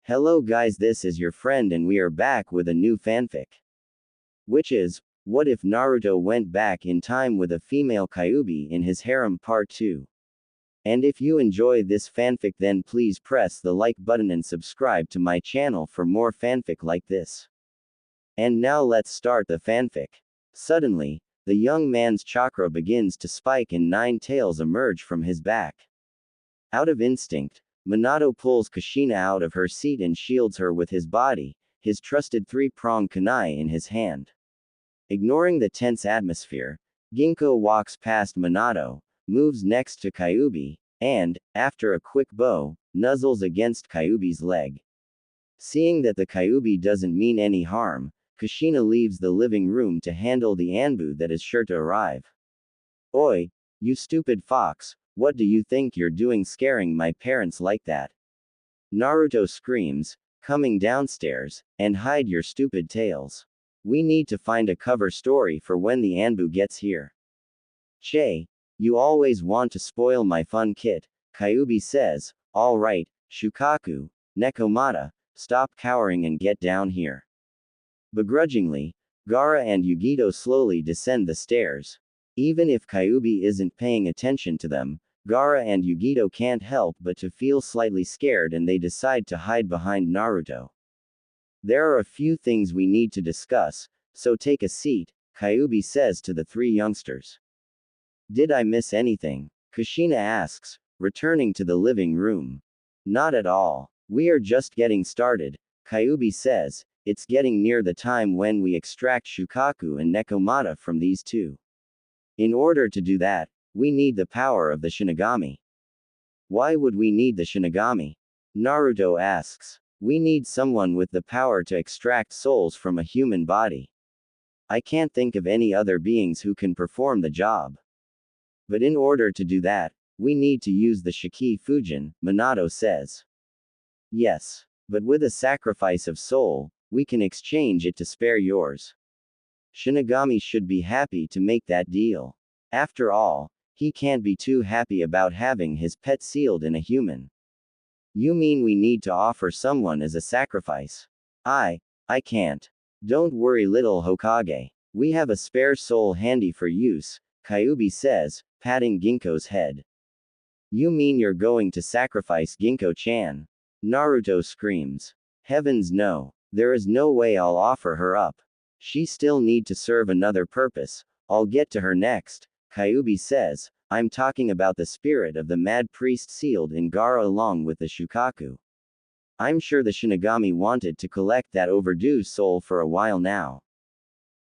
Hello guys, this is your friend and we are back with a new fanfic. Which is, what if Naruto went back in time with a female Kyuubi in his harem part 2. And if you enjoy this fanfic then please press the like button and subscribe to my channel for more fanfic like this. And now let's start the fanfic. Suddenly, the young man's chakra begins to spike and 9 tails emerge from his back. Out of instinct, Minato pulls Kushina out of her seat and shields her with his body, his trusted 3-pronged kunai in his hand. Ignoring the tense atmosphere, Ginkgo walks past Minato, moves next to Kyuubi, and, after a quick bow, nuzzles against Kyuubi's leg. Seeing that the Kyuubi doesn't mean any harm, Kushina leaves the living room to handle the Anbu that is sure to arrive. Oi, you stupid fox, what do you think you're doing scaring my parents like that? Naruto screams, coming downstairs, and hide your stupid tails. We need to find a cover story for when the Anbu gets here. Che, you always want to spoil my fun kit, Kyuubi says. Alright, Shukaku, Nekomata, stop cowering and get down here. Begrudgingly, Gaara and Yugito slowly descend the stairs. Even if Kyuubi isn't paying attention to them, Gaara and Yugito can't help but to feel slightly scared and they decide to hide behind Naruto. There are a few things we need to discuss, so take a seat, Kyuubi says to the 3 youngsters. Did I miss anything? Kushina asks, returning to the living room. Not at all. We are just getting started, Kyuubi says. It's getting near the time when we extract Shukaku and Nekomata from these 2. In order to do that, we need the power of the Shinigami. Why would we need the Shinigami? Naruto asks. We need someone with the power to extract souls from a human body. I can't think of any other beings who can perform the job. But in order to do that, we need to use the Shiki Fujin, Minato says. Yes. But with a sacrifice of soul, we can exchange it to spare yours. Shinigami should be happy to make that deal. After all, he can't be too happy about having his pet sealed in a human. You mean we need to offer someone as a sacrifice? I can't. Don't worry little Hokage. We have a spare soul handy for use, Kyuubi says, patting Ginkgo's head. You mean you're going to sacrifice Ginkgo-chan? Naruto screams. Heavens no. There is no way I'll offer her up. She still need to serve another purpose. I'll get to her next, Kyuubi says. I'm talking about the spirit of the mad priest sealed in Gaara along with the Shukaku. I'm sure the Shinigami wanted to collect that overdue soul for a while now.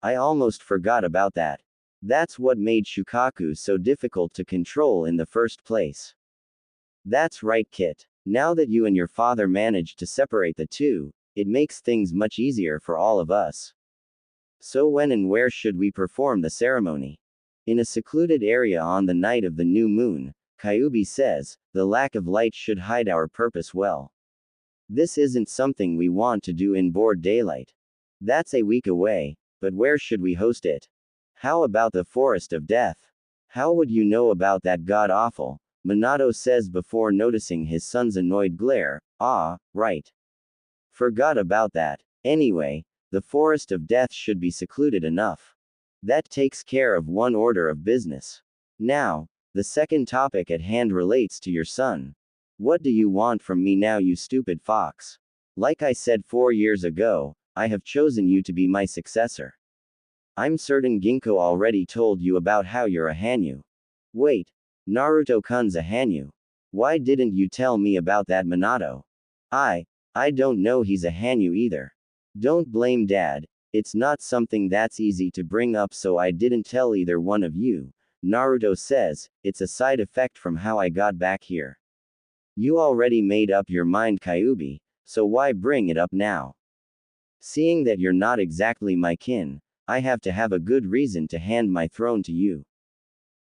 I almost forgot about that. That's what made Shukaku so difficult to control in the first place. That's right, Kit. Now that you and your father managed to separate the 2, it makes things much easier for all of us. So when and where should we perform the ceremony? In a secluded area on the night of the new moon, Kyuubi says. The lack of light should hide our purpose well. This isn't something we want to do in broad daylight. That's a week away, but where should we host it? How about the Forest of Death? How would you know about that god-awful? Minato says before noticing his son's annoyed glare. Ah, right. Forgot about that. Anyway, the Forest of Death should be secluded enough. That takes care of one order of business. Now, the second topic at hand relates to your son. What do you want from me now, you stupid fox? Like I said 4 years ago, I have chosen you to be my successor. I'm certain Ginkgo already told you about how you're a Hanyu. Wait, Naruto-kun's a Hanyu. Why didn't you tell me about that, Minato? I don't know he's a Hanyu either. Don't blame Dad. It's not something that's easy to bring up, so I didn't tell either one of you, Naruto says. It's a side effect from how I got back here. You already made up your mind, Kyuubi, so why bring it up now? Seeing that you're not exactly my kin, I have to have a good reason to hand my throne to you.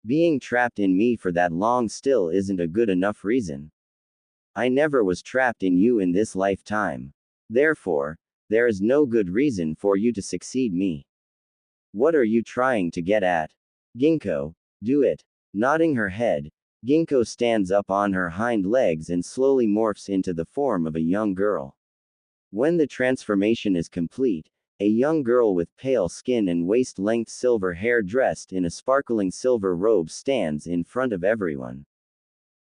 Being trapped in me for that long still isn't a good enough reason. I never was trapped in you in this lifetime. Therefore, there is no good reason for you to succeed me. What are you trying to get at? Ginkgo, do it. Nodding her head, Ginkgo stands up on her hind legs and slowly morphs into the form of a young girl. When the transformation is complete, a young girl with pale skin and waist-length silver hair dressed in a sparkling silver robe stands in front of everyone.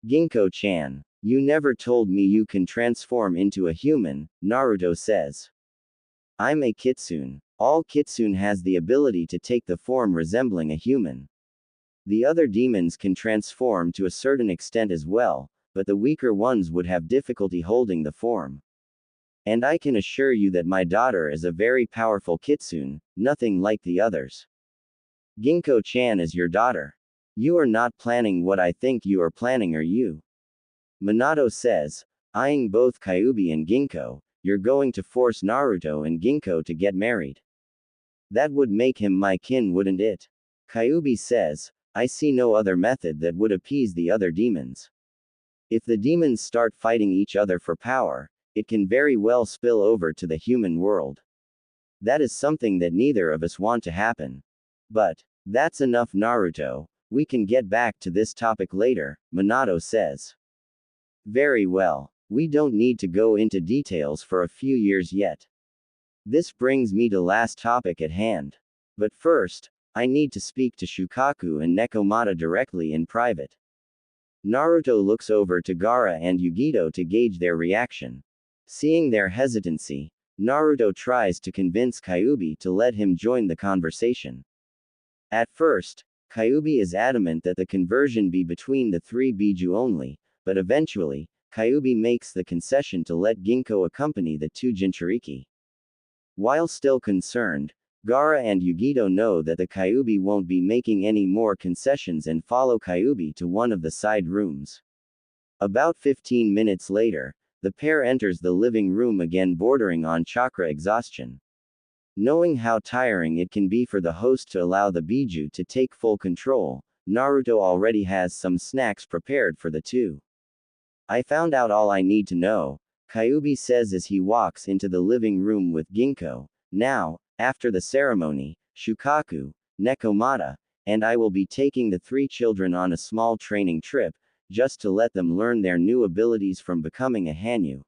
Ginkgo-chan, you never told me you can transform into a human, Naruto says. I'm a kitsune. All kitsune has the ability to take the form resembling a human. The other demons can transform to a certain extent as well, but the weaker ones would have difficulty holding the form. And I can assure you that my daughter is a very powerful kitsune, nothing like the others. Ginkgo-chan is your daughter. You are not planning what I think you are planning, are you? Minato says, eyeing both Kyuubi and Ginkgo, you're going to force Naruto and Ginkgo to get married. That would make him my kin, wouldn't it? Kyuubi says, I see no other method that would appease the other demons. If the demons start fighting each other for power, it can very well spill over to the human world. That is something that neither of us want to happen. But, that's enough, Naruto, we can get back to this topic later, Minato says. Very well, we don't need to go into details for a few years yet. This brings me to last topic at hand. But first, I need to speak to Shukaku and Nekomata directly in private. Naruto looks over to Gaara and Yugito to gauge their reaction. Seeing their hesitancy, Naruto tries to convince Kyuubi to let him join the conversation. At first, Kyuubi is adamant that the conversion be between the three Biju only, but eventually, Kyuubi makes the concession to let Ginkgo accompany the two Jinchuriki. While still concerned, Gaara and Yugito know that the Kyuubi won't be making any more concessions and follow Kyuubi to one of the side rooms. About 15 minutes later, the pair enters the living room again, bordering on chakra exhaustion. Knowing how tiring it can be for the host to allow the Biju to take full control, Naruto already has some snacks prepared for the two. I found out all I need to know, Kyuubi says as he walks into the living room with Ginkgo. Now, after the ceremony, Shukaku, Nekomata, and I will be taking the three children on a small training trip, just to let them learn their new abilities from becoming a Hanyu.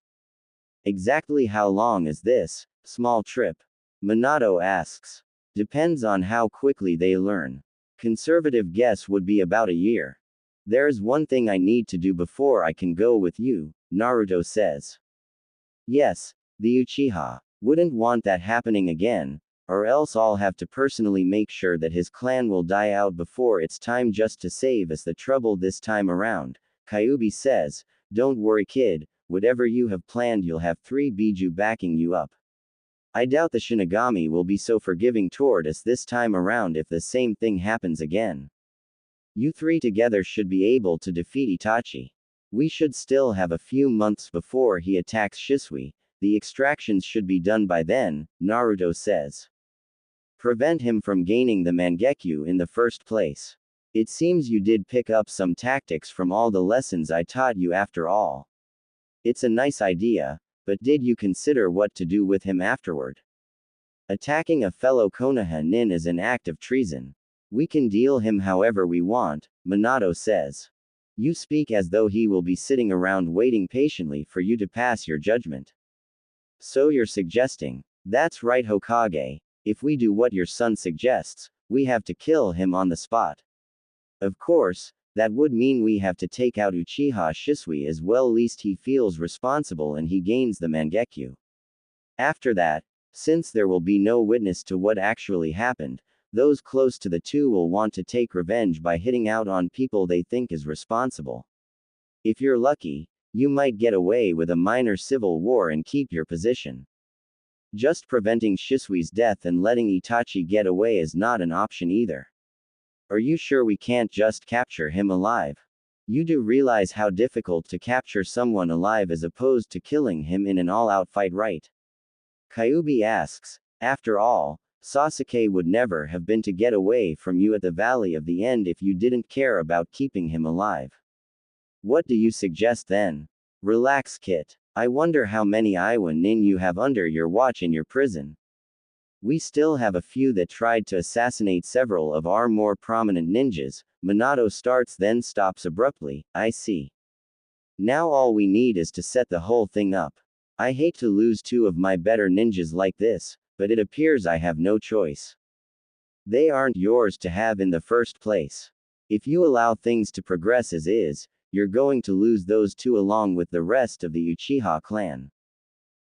Exactly how long is this small trip? Minato asks. Depends on how quickly they learn. Conservative guess would be about a year. There is one thing I need to do before I can go with you, Naruto says. Yes, the Uchiha wouldn't want that happening again, or else I'll have to personally make sure that his clan will die out before it's time just to save us the trouble this time around, Kyuubi says. Don't worry, kid, whatever you have planned you'll have three Biju backing you up. I doubt the Shinigami will be so forgiving toward us this time around if the same thing happens again. You three together should be able to defeat Itachi. We should still have a few months before he attacks Shisui. The extractions should be done by then, Naruto says. Prevent him from gaining the Mangekyo in the first place. It seems you did pick up some tactics from all the lessons I taught you after all. It's a nice idea, but did you consider what to do with him afterward? Attacking a fellow Konoha nin is an act of treason. We can deal him however we want, Minato says. You speak as though he will be sitting around waiting patiently for you to pass your judgment. So you're suggesting? That's right, Hokage. If we do what your son suggests, we have to kill him on the spot. Of course, that would mean we have to take out Uchiha Shisui as well, least he feels responsible and he gains the Mangekyo. After that, since there will be no witness to what actually happened, those close to the two will want to take revenge by hitting out on people they think is responsible. If you're lucky, you might get away with a minor civil war and keep your position. Just preventing Shisui's death and letting Itachi get away is not an option either. Are you sure we can't just capture him alive? You do realize how difficult to capture someone alive as opposed to killing him in an all-out fight, right? Kyuubi asks. After all, Sasuke would never have been to get away from you at the Valley of the End if you didn't care about keeping him alive. What do you suggest then? Relax, Kit. I wonder how many Iwa nin you have under your watch in your prison. We still have a few that tried to assassinate several of our more prominent ninjas. Minato starts then stops abruptly. I see. Now all we need is to set the whole thing up. I hate to lose two of my better ninjas like this, but it appears I have no choice. They aren't yours to have in the first place. If you allow things to progress as is, you're going to lose those two along with the rest of the Uchiha clan.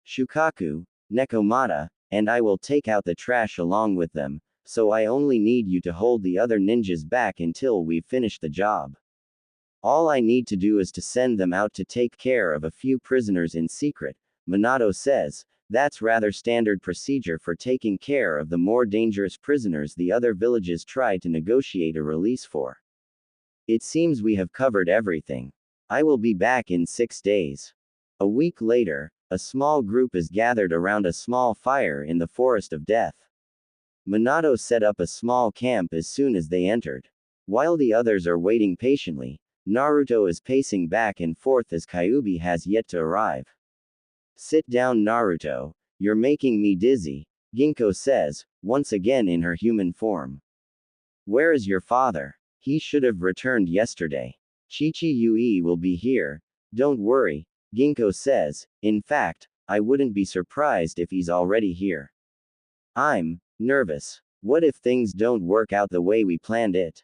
Shukaku, Nekomata, and I will take out the trash along with them, so I only need you to hold the other ninjas back until we've finished the job. All I need to do is to send them out to take care of a few prisoners in secret, Minato says. That's rather standard procedure for taking care of the more dangerous prisoners the other villages try to negotiate a release for. It seems we have covered everything. I will be back in 6 days. A week later, a small group is gathered around a small fire in the Forest of Death. Minato set up a small camp as soon as they entered. While the others are waiting patiently, Naruto is pacing back and forth as Kyuubi has yet to arrive. Sit down, Naruto. You're making me dizzy, Ginko says, once again in her human form. Where is your father? He should have returned yesterday. Chi-Chi-Yui will be here. Don't worry, Ginko says. In fact, I wouldn't be surprised if he's already here. I'm nervous. What if things don't work out the way we planned it?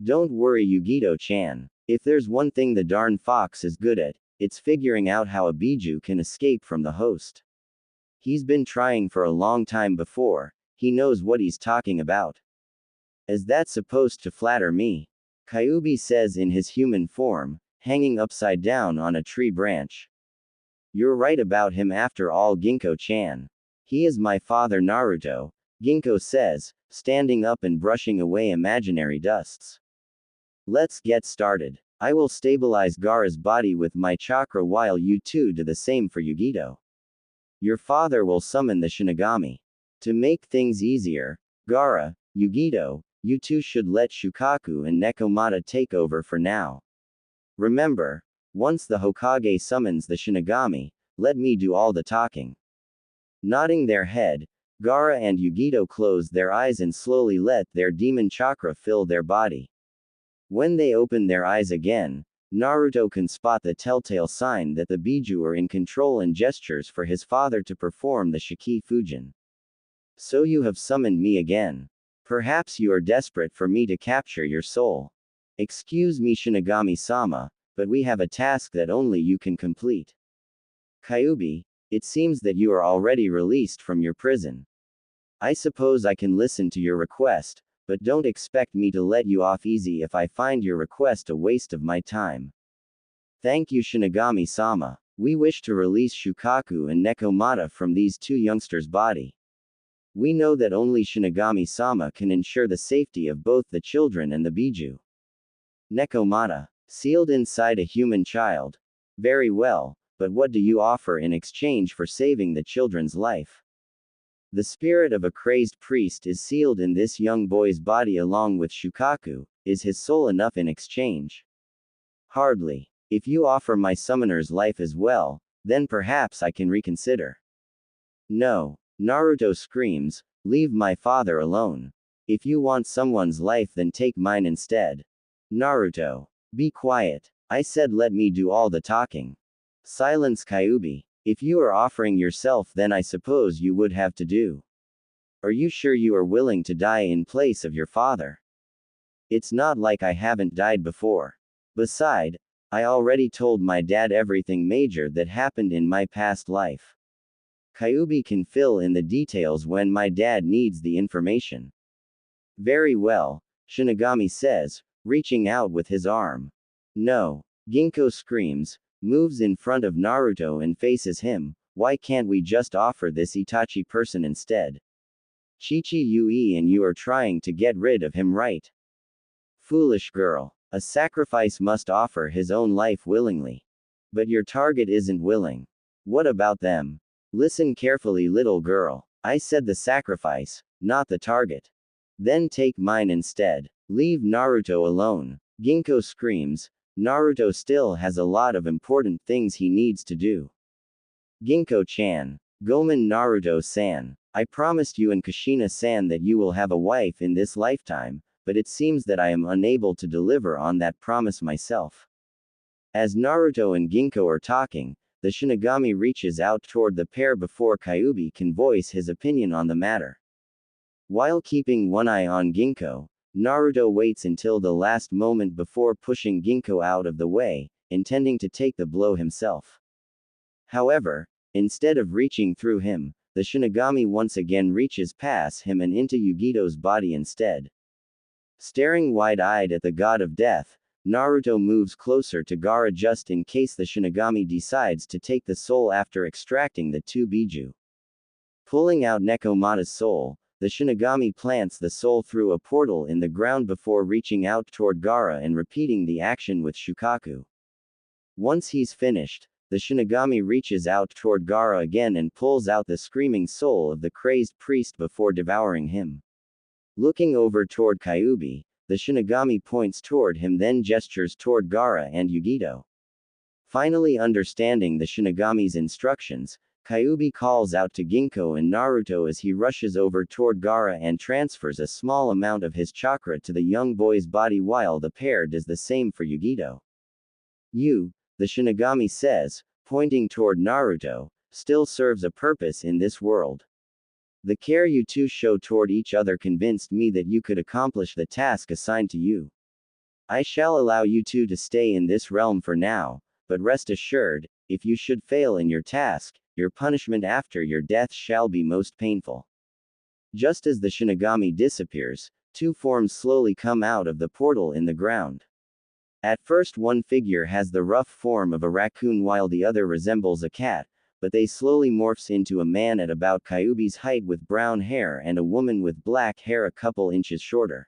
Don't worry, Yugito-chan. If there's one thing the darn fox is good at, it's figuring out how a Biju can escape from the host. He's been trying for a long time before, he knows what he's talking about. Is that supposed to flatter me? Kyuubi says in his human form, hanging upside down on a tree branch. You're right about him after all, Ginko-chan. He is my father Naruto, Ginko says, standing up and brushing away imaginary dusts. Let's get started. I will stabilize Gaara's body with my chakra while you two do the same for Yugito. Your father will summon the Shinigami. To make things easier, Gaara, Yugito, you two should let Shukaku and Nekomata take over for now. Remember, once the Hokage summons the Shinigami, let me do all the talking. Nodding their head, Gaara and Yugito close their eyes and slowly let their demon chakra fill their body. When they open their eyes again, Naruto can spot the telltale sign that the Biju are in control and gestures for his father to perform the Shiki Fujin. So you have summoned me again. Perhaps you are desperate for me to capture your soul. Excuse me, Shinigami-sama, but we have a task that only you can complete. Kyuubi, it seems that you are already released from your prison. I suppose I can listen to your request, but don't expect me to let you off easy if I find your request a waste of my time. Thank you, Shinigami-sama. We wish to release Shukaku and Nekomata from these two youngsters' body. We know that only Shinigami-sama can ensure the safety of both the children and the Biju. Nekomata, sealed inside a human child. Very well, but what do you offer in exchange for saving the children's life? The spirit of a crazed priest is sealed in this young boy's body along with Shukaku. Is his soul enough in exchange? Hardly. If you offer my summoner's life as well, then perhaps I can reconsider. No. Naruto screams, leave my father alone. If you want someone's life, then take mine instead. Naruto. Be quiet. I said let me do all the talking. Silence, Kyuubi. If you are offering yourself, then I suppose you would have to do. Are you sure you are willing to die in place of your father? It's not like I haven't died before. Beside, I already told my dad everything major that happened in my past life. Kyuubi can fill in the details when my dad needs the information. Very well, Shinigami says, reaching out with his arm. No. Ginko screams, moves in front of Naruto and faces him. Why can't we just offer this Itachi person instead? Chi-Chi-Yui and you are trying to get rid of him, right? Foolish girl. A sacrifice must offer his own life willingly. But your target isn't willing. What about them? Listen carefully, little girl. I said the sacrifice, not the target. Then take mine instead. Leave Naruto alone. Ginko screams. Naruto still has a lot of important things he needs to do. Ginko-chan. Gomen Naruto-san. I promised you and Kushina-san that you will have a wife in this lifetime, but it seems that I am unable to deliver on that promise myself. As Naruto and Ginko are talking, the Shinigami reaches out toward the pair before Kyuubi can voice his opinion on the matter. While keeping one eye on Ginkgo, Naruto waits until the last moment before pushing Ginkgo out of the way, intending to take the blow himself. However, instead of reaching through him, the Shinigami once again reaches past him and into Yugito's body instead. Staring wide-eyed at the god of death, Naruto moves closer to Gaara just in case the Shinigami decides to take the soul after extracting the two Biju. Pulling out Nekomata's soul, the Shinigami plants the soul through a portal in the ground before reaching out toward Gaara and repeating the action with Shukaku. Once he's finished, the Shinigami reaches out toward Gaara again and pulls out the screaming soul of the crazed priest before devouring him. Looking over toward Kyuubi, the Shinigami points toward him then gestures toward Gaara and Yugito. Finally understanding the Shinigami's instructions, Kyuubi calls out to Ginkgo and Naruto as he rushes over toward Gaara and transfers a small amount of his chakra to the young boy's body while the pair does the same for Yugito. You, the Shinigami says, pointing toward Naruto, still serves a purpose in this world. The care you two show toward each other convinced me that you could accomplish the task assigned to you. I shall allow you two to stay in this realm for now, but rest assured, if you should fail in your task, your punishment after your death shall be most painful. Just as the Shinigami disappears, two forms slowly come out of the portal in the ground. At first one figure has the rough form of a raccoon while the other resembles a cat, but they slowly morphs into a man at about Kyuubi's height with brown hair and a woman with black hair a couple inches shorter.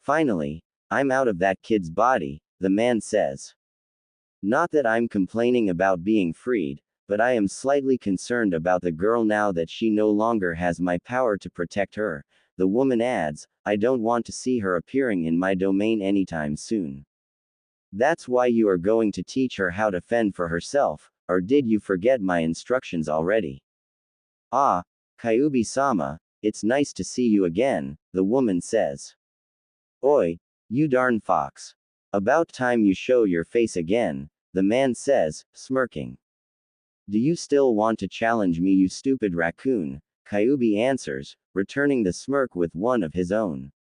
Finally, I'm out of that kid's body, the man says. Not that I'm complaining about being freed, but I am slightly concerned about the girl now that she no longer has my power to protect her, the woman adds. I don't want to see her appearing in my domain anytime soon. That's why you are going to teach her how to fend for herself, or did you forget my instructions already? Ah, Kyuubi-sama, it's nice to see you again, the woman says. Oi, you darn fox. About time you show your face again, the man says, smirking. Do you still want to challenge me, you stupid raccoon? Kyuubi answers, returning the smirk with one of his own.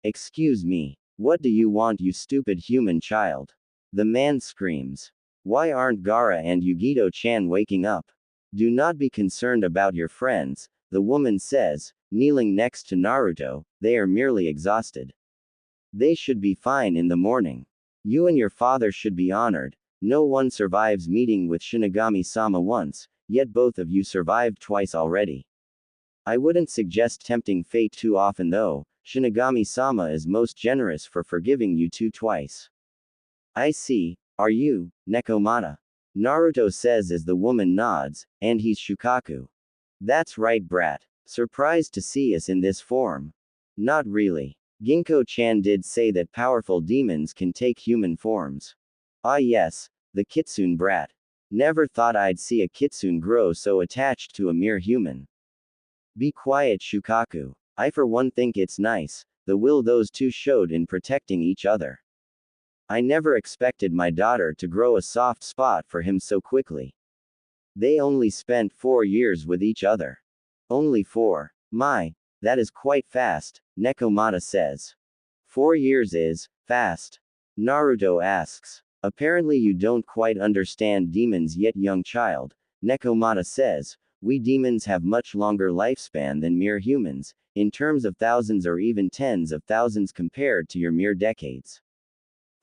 Excuse me. What do you want, you stupid human child? The man screams. Why aren't Gaara and Yugito-chan waking up? Do not be concerned about your friends, the woman says, kneeling next to Naruto, they are merely exhausted. They should be fine in the morning. You and your father should be honored. No one survives meeting with Shinigami-sama once, yet both of you survived twice already. I wouldn't suggest tempting fate too often though, Shinigami-sama is most generous for forgiving you two twice. I see, are you, Nekomata? Naruto says as the woman nods, and he's Shukaku. That's right, brat. Surprised to see us in this form? Not really. Ginkgo-chan did say that powerful demons can take human forms. Ah yes, the kitsune brat. Never thought I'd see a kitsune grow so attached to a mere human. Be quiet, Shukaku. I for one think it's nice, the will those two showed in protecting each other. I never expected my daughter to grow a soft spot for him so quickly. They only spent 4 years with each other. Only 4. My, that is quite fast, Nekomata says. 4 years is fast. Naruto asks. Apparently you don't quite understand demons yet, young child, Nekomata says. We demons have much longer lifespan than mere humans, in terms of thousands or even tens of thousands compared to your mere decades.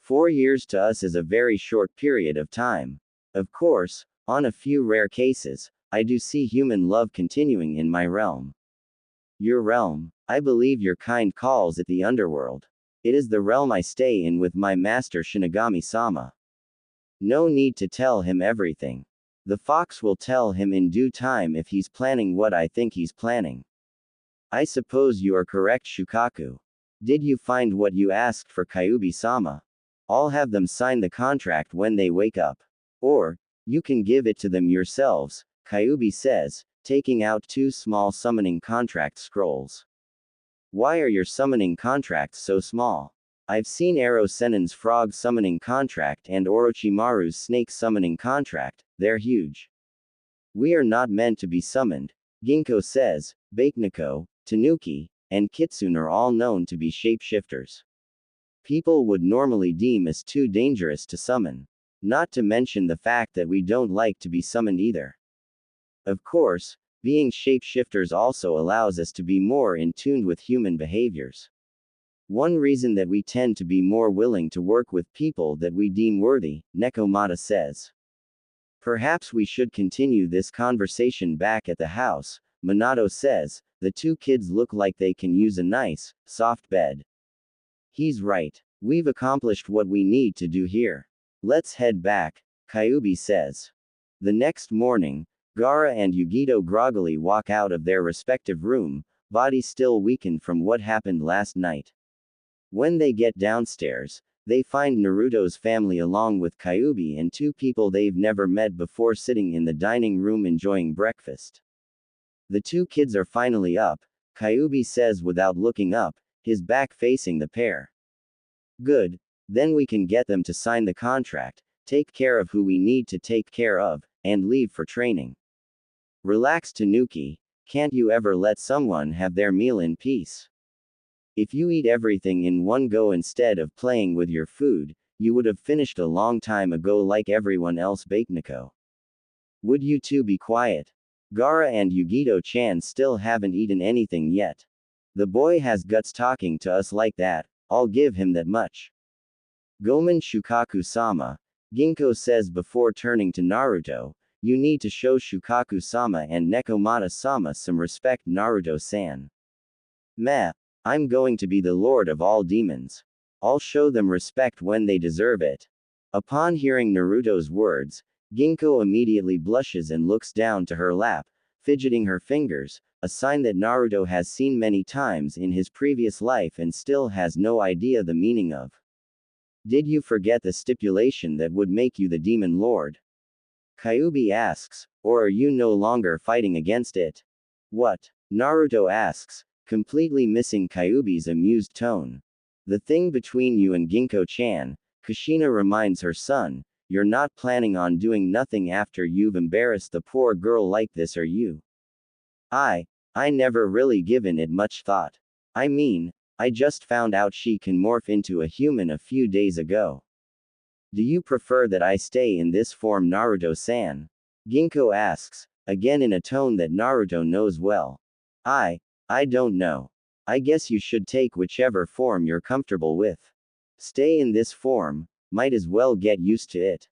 4 years to us is a very short period of time. Of course, on a few rare cases, I do see human love continuing in my realm. Your realm? I believe your kind calls it the underworld. It is the realm I stay in with my master Shinigami-sama. No need to tell him everything. The fox will tell him in due time if he's planning what I think he's planning. I suppose you are correct, Shukaku. Did you find what you asked for, Kyuubi-sama? I'll have them sign the contract when they wake up. Or, you can give it to them yourselves, Kyuubi says, taking out 2 small summoning contract scrolls. Why are your summoning contracts so small? I've seen Ero Sennin's frog summoning contract and Orochimaru's snake summoning contract, they're huge. We are not meant to be summoned, Ginkgo says. Bakeneko, Tanuki, and Kitsune are all known to be shapeshifters. People would normally deem us too dangerous to summon. Not to mention the fact that we don't like to be summoned either. Of course, being shapeshifters also allows us to be more in tune with human behaviors. One reason that we tend to be more willing to work with people that we deem worthy, Nekomata says. Perhaps we should continue this conversation back at the house, Minato says. The two kids look like they can use a nice, soft bed. He's right. We've accomplished what we need to do here. Let's head back, Kyuubi says. The next morning, Gaara and Yugito groggily walk out of their respective room, bodies still weakened from what happened last night. When they get downstairs, they find Naruto's family along with Kyuubi and two people they've never met before sitting in the dining room enjoying breakfast. The two kids are finally up, Kyuubi says without looking up, his back facing the pair. Good, then we can get them to sign the contract, take care of who we need to take care of, and leave for training. Relax, Tanuki, can't you ever let someone have their meal in peace? If you eat everything in one go instead of playing with your food, you would have finished a long time ago like everyone else. Bakeneko. Would you two be quiet? Gaara and Yugito-chan still haven't eaten anything yet. The boy has guts talking to us like that, I'll give him that much. Gomen Shukaku-sama, Ginkgo says before turning to Naruto, you need to show Shukaku-sama and Nekomata-sama some respect. Naruto-san. Meh. I'm going to be the lord of all demons. I'll show them respect when they deserve it. Upon hearing Naruto's words, Ginkgo immediately blushes and looks down to her lap, fidgeting her fingers, a sign that Naruto has seen many times in his previous life and still has no idea the meaning of. Did you forget the stipulation that would make you the demon lord? Kyuubi asks, or are you no longer fighting against it? What? Naruto asks, completely missing Kyuubi's amused tone. The thing between you and Ginkgo-chan, Kushina reminds her son, you're not planning on doing nothing after you've embarrassed the poor girl like this, are you? I never really given it much thought. I mean, I just found out she can morph into a human a few days ago. Do you prefer that I stay in this form, Naruto-san? Ginkgo asks, again in a tone that Naruto knows well. I don't know. I guess you should take whichever form you're comfortable with. Stay in this form, might as well get used to it.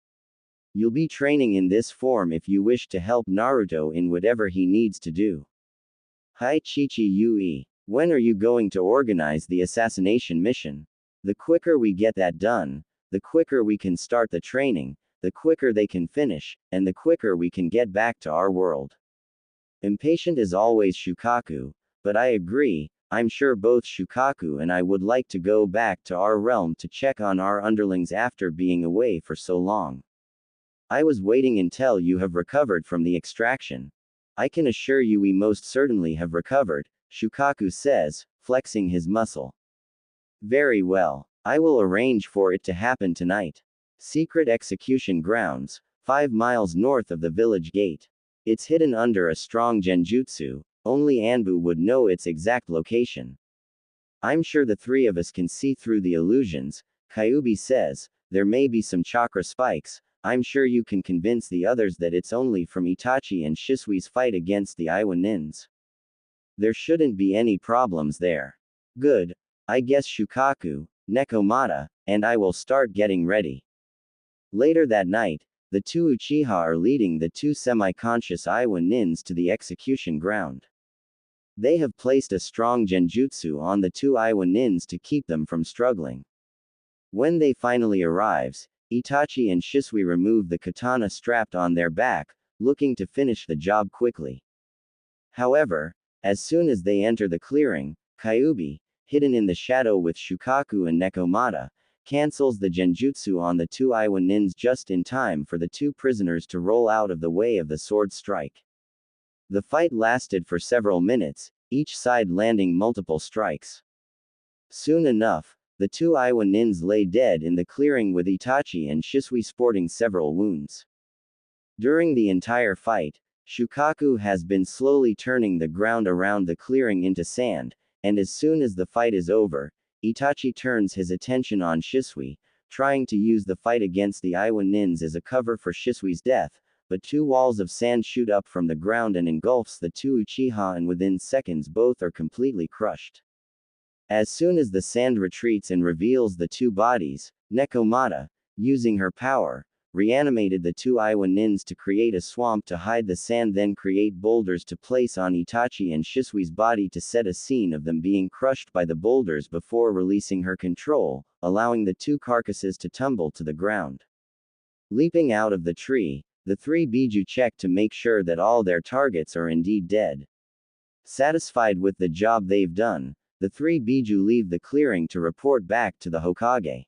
You'll be training in this form if you wish to help Naruto in whatever he needs to do. Hi Chichi Yui, when are you going to organize the assassination mission? The quicker we get that done, the quicker we can start the training, the quicker they can finish, and the quicker we can get back to our world. Impatient as always Shukaku, but I agree, I'm sure both Shukaku and I would like to go back to our realm to check on our underlings after being away for so long. I was waiting until you have recovered from the extraction. I can assure you we most certainly have recovered, Shukaku says, flexing his muscle. Very well, I will arrange for it to happen tonight. Secret execution grounds, 5 miles north of the village gate. It's hidden under a strong genjutsu, only Anbu would know its exact location. I'm sure the three of us can see through the illusions, Kyuubi says, there may be some chakra spikes, I'm sure you can convince the others that it's only from Itachi and Shisui's fight against the Iwa Nins. There shouldn't be any problems there. Good, I guess Shukaku, Nekomata, and I will start getting ready. Later that night, the two Uchiha are leading the two semi-conscious Iwa Nins to the execution ground. They have placed a strong genjutsu on the two Iwa Nins to keep them from struggling. When they finally arrives, Itachi and Shisui remove the katana strapped on their back, looking to finish the job quickly. However, as soon as they enter the clearing, Kyuubi, hidden in the shadow with Shukaku and Nekomata, cancels the genjutsu on the two Iwa Nins just in time for the two prisoners to roll out of the way of the sword strike. The fight lasted for several minutes, each side landing multiple strikes. Soon enough, the two Iwa nins lay dead in the clearing with Itachi and Shisui sporting several wounds. During the entire fight, Shukaku has been slowly turning the ground around the clearing into sand, and as soon as the fight is over, Itachi turns his attention on Shisui, trying to use the fight against the Iwa nins as a cover for Shisui's death, but two walls of sand shoot up from the ground and engulfs the two Uchiha, and within seconds both are completely crushed. As soon as the sand retreats and reveals the two bodies, Nekomata, using her power, reanimated the two Iwa nins to create a swamp to hide the sand, then create boulders to place on Itachi and Shisui's body to set a scene of them being crushed by the boulders before releasing her control, allowing the two carcasses to tumble to the ground. Leaping out of the tree, the three Biju check to make sure that all their targets are indeed dead. Satisfied with the job they've done, the three Biju leave the clearing to report back to the Hokage.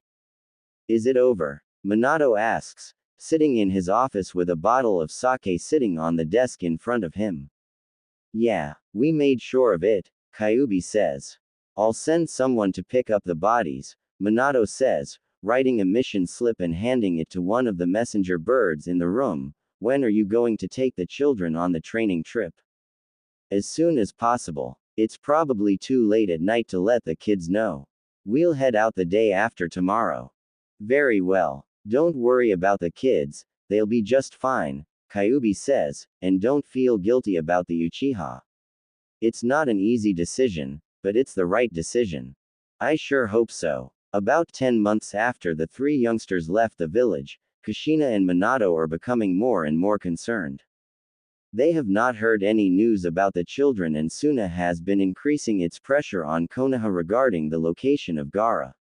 Is it over? Minato asks, sitting in his office with a bottle of sake sitting on the desk in front of him. Yeah, we made sure of it, Kyuubi says. I'll send someone to pick up the bodies, Minato says, writing a mission slip and handing it to one of the messenger birds in the room. When are you going to take the children on the training trip? As soon as possible. It's probably too late at night to let the kids know. We'll head out the day after tomorrow. Very well. Don't worry about the kids, they'll be just fine, Kyuubi says, and don't feel guilty about the Uchiha. It's not an easy decision, but it's the right decision. I sure hope so. About 10 months after the three youngsters left the village, Kushina and Minato are becoming more and more concerned. They have not heard any news about the children, and Suna has been increasing its pressure on Konoha regarding the location of Gaara.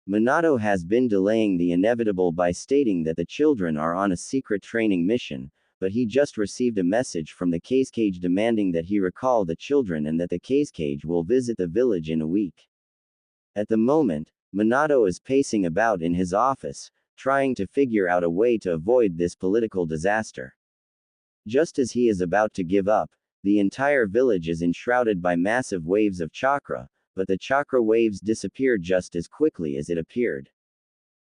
Minato has been delaying the inevitable by stating that the children are on a secret training mission, but he just received a message from the Cage demanding that he recall the children and that the Cage will visit the village in a week. At the moment, Minato is pacing about in his office, trying to figure out a way to avoid this political disaster. Just as he is about to give up, the entire village is enshrouded by massive waves of chakra, but the chakra waves disappear just as quickly as it appeared.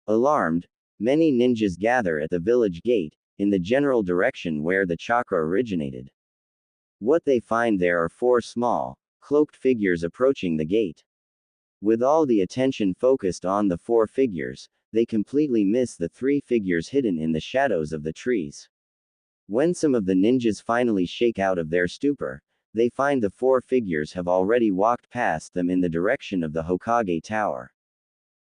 Alarmed, many ninjas gather at the village gate, in the general direction where the chakra originated. What they find there are four small, cloaked figures approaching the gate. With all the attention focused on the four figures, they completely miss the three figures hidden in the shadows of the trees. When some of the ninjas finally shake out of their stupor, they find the four figures have already walked past them in the direction of the Hokage Tower.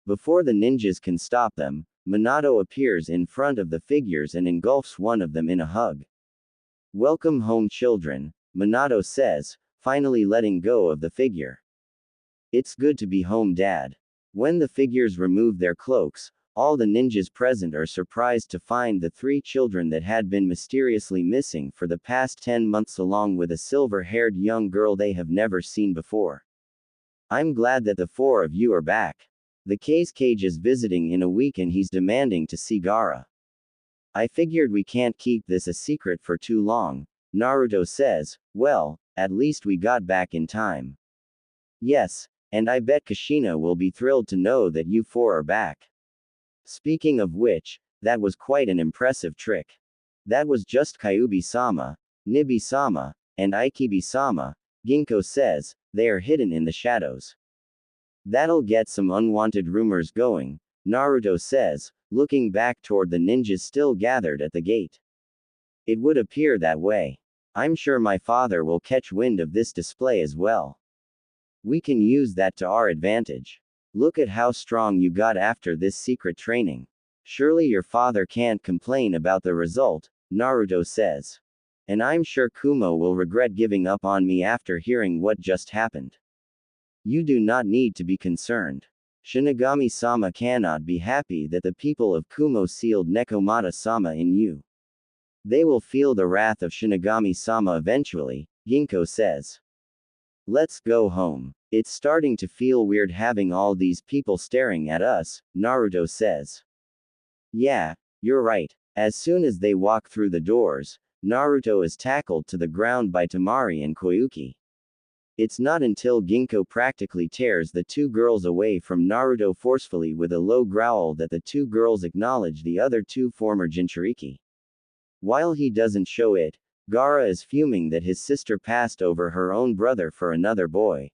Before the ninjas can stop them, Minato appears in front of the figures and engulfs one of them in a hug. Welcome home, children, Minato says, finally letting go of the figure. It's good to be home, Dad. When the figures remove their cloaks, all the ninjas present are surprised to find the three children that had been mysteriously missing for the past 10 months, along with a silver-haired young girl they have never seen before. I'm glad that the four of you are back. The Cage is visiting in a week and he's demanding to see Gaara. I figured we can't keep this a secret for too long, Naruto says. Well, at least we got back in time. Yes, and I bet Kushina will be thrilled to know that you four are back. Speaking of which, that was quite an impressive trick. That was just Kyuubi-sama, Nibi-sama, and Ikibi-sama, Ginkgo says. They are hidden in the shadows. That'll get some unwanted rumors going, Naruto says, looking back toward the ninjas still gathered at the gate. It would appear that way. I'm sure my father will catch wind of this display as well. We can use that to our advantage. Look at how strong you got after this secret training. Surely your father can't complain about the result, Naruto says. And I'm sure Kumo will regret giving up on me after hearing what just happened. You do not need to be concerned. Shinigami-sama cannot be happy that the people of Kumo sealed Nekomata-sama in you. They will feel the wrath of Shinigami-sama eventually, Ginkgo says. Let's go home. It's starting to feel weird having all these people staring at us, Naruto says. Yeah, you're right. As soon as they walk through the doors, Naruto is tackled to the ground by Temari and Koyuki. It's not until Ginkgo practically tears the two girls away from Naruto forcefully with a low growl that the two girls acknowledge the other two former Jinchuriki. While he doesn't show it, Gaara is fuming that his sister passed over her own brother for another boy.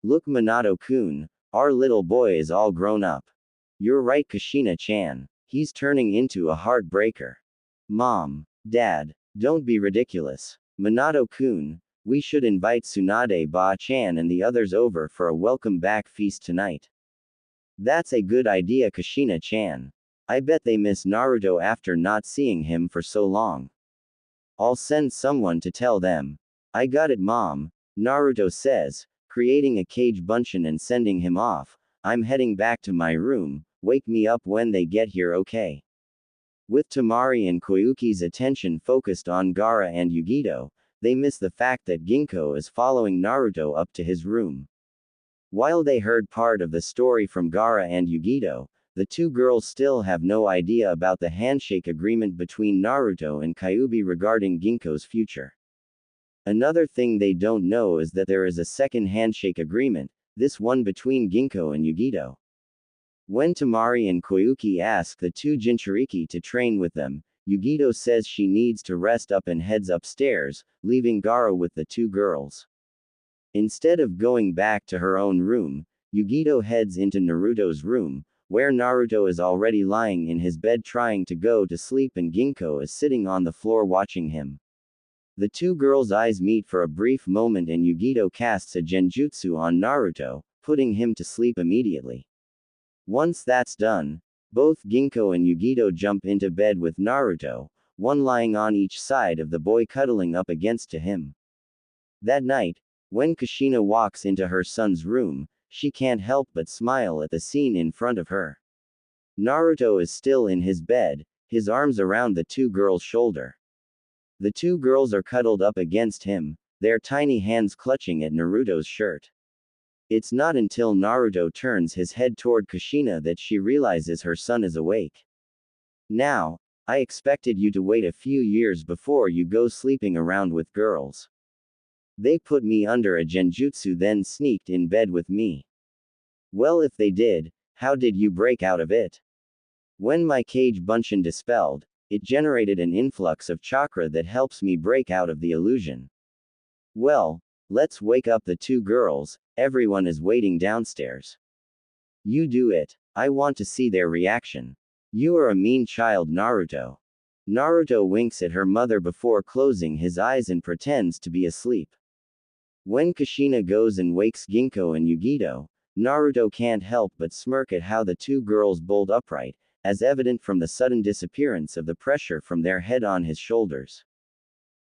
Look, Minato-kun, our little boy is all grown up. You're right, Kushina-chan. He's turning into a heartbreaker. Mom, Dad, don't be ridiculous. Minato-kun, we should invite Tsunade Ba-chan and the others over for a welcome back feast tonight. That's a good idea, Kushina-chan. I bet they miss Naruto after not seeing him for so long. I'll send someone to tell them. I got it, Mom, Naruto says, creating a cage bunshin and sending him off. I'm heading back to my room, wake me up when they get here, okay? With Temari and Koyuki's attention focused on Gaara and Yugito, they miss the fact that Ginkgo is following Naruto up to his room. While they heard part of the story from Gaara and Yugito, the two girls still have no idea about the handshake agreement between Naruto and Kyuubi regarding Ginkgo's future. Another thing they don't know is that there is a second handshake agreement, this one between Ginkgo and Yugito. When Temari and Koyuki ask the two Jinchuriki to train with them, Yugito says she needs to rest up and heads upstairs, leaving Gaara with the two girls. Instead of going back to her own room, Yugito heads into Naruto's room, where Naruto is already lying in his bed trying to go to sleep and Ginkgo is sitting on the floor watching him. The two girls' eyes meet for a brief moment and Yugito casts a genjutsu on Naruto, putting him to sleep immediately. Once that's done, both Ginkgo and Yugito jump into bed with Naruto, one lying on each side of the boy cuddling up against to him. That night, when Kushina walks into her son's room, she can't help but smile at the scene in front of her. Naruto is still in his bed, his arms around the two girls' shoulder. The two girls are cuddled up against him, their tiny hands clutching at Naruto's shirt. It's not until Naruto turns his head toward Kushina that she realizes her son is awake. Now, I expected you to wait a few years before you go sleeping around with girls. They put me under a genjutsu then sneaked in bed with me. Well, if they did, how did you break out of it? When my cage bunshin dispelled, it generated an influx of chakra that helps me break out of the illusion. Well, let's wake up the two girls, everyone is waiting downstairs. You do it, I want to see their reaction. You are a mean child, Naruto. Naruto winks at her mother before closing his eyes and pretends to be asleep. When Kushina goes and wakes Ginkgo and Yugito, Naruto can't help but smirk at how the two girls bolt upright, as evident from the sudden disappearance of the pressure from their head on his shoulders.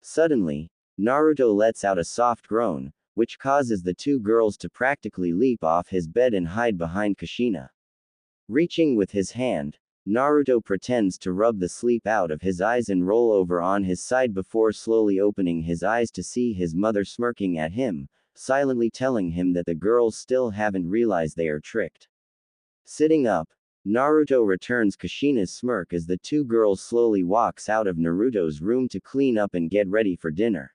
Suddenly, Naruto lets out a soft groan, which causes the two girls to practically leap off his bed and hide behind Kushina. Reaching with his hand, Naruto pretends to rub the sleep out of his eyes and roll over on his side before slowly opening his eyes to see his mother smirking at him, silently telling him that the girls still haven't realized they are tricked. Sitting up, Naruto returns Kushina's smirk as the two girls slowly walks out of Naruto's room to clean up and get ready for dinner.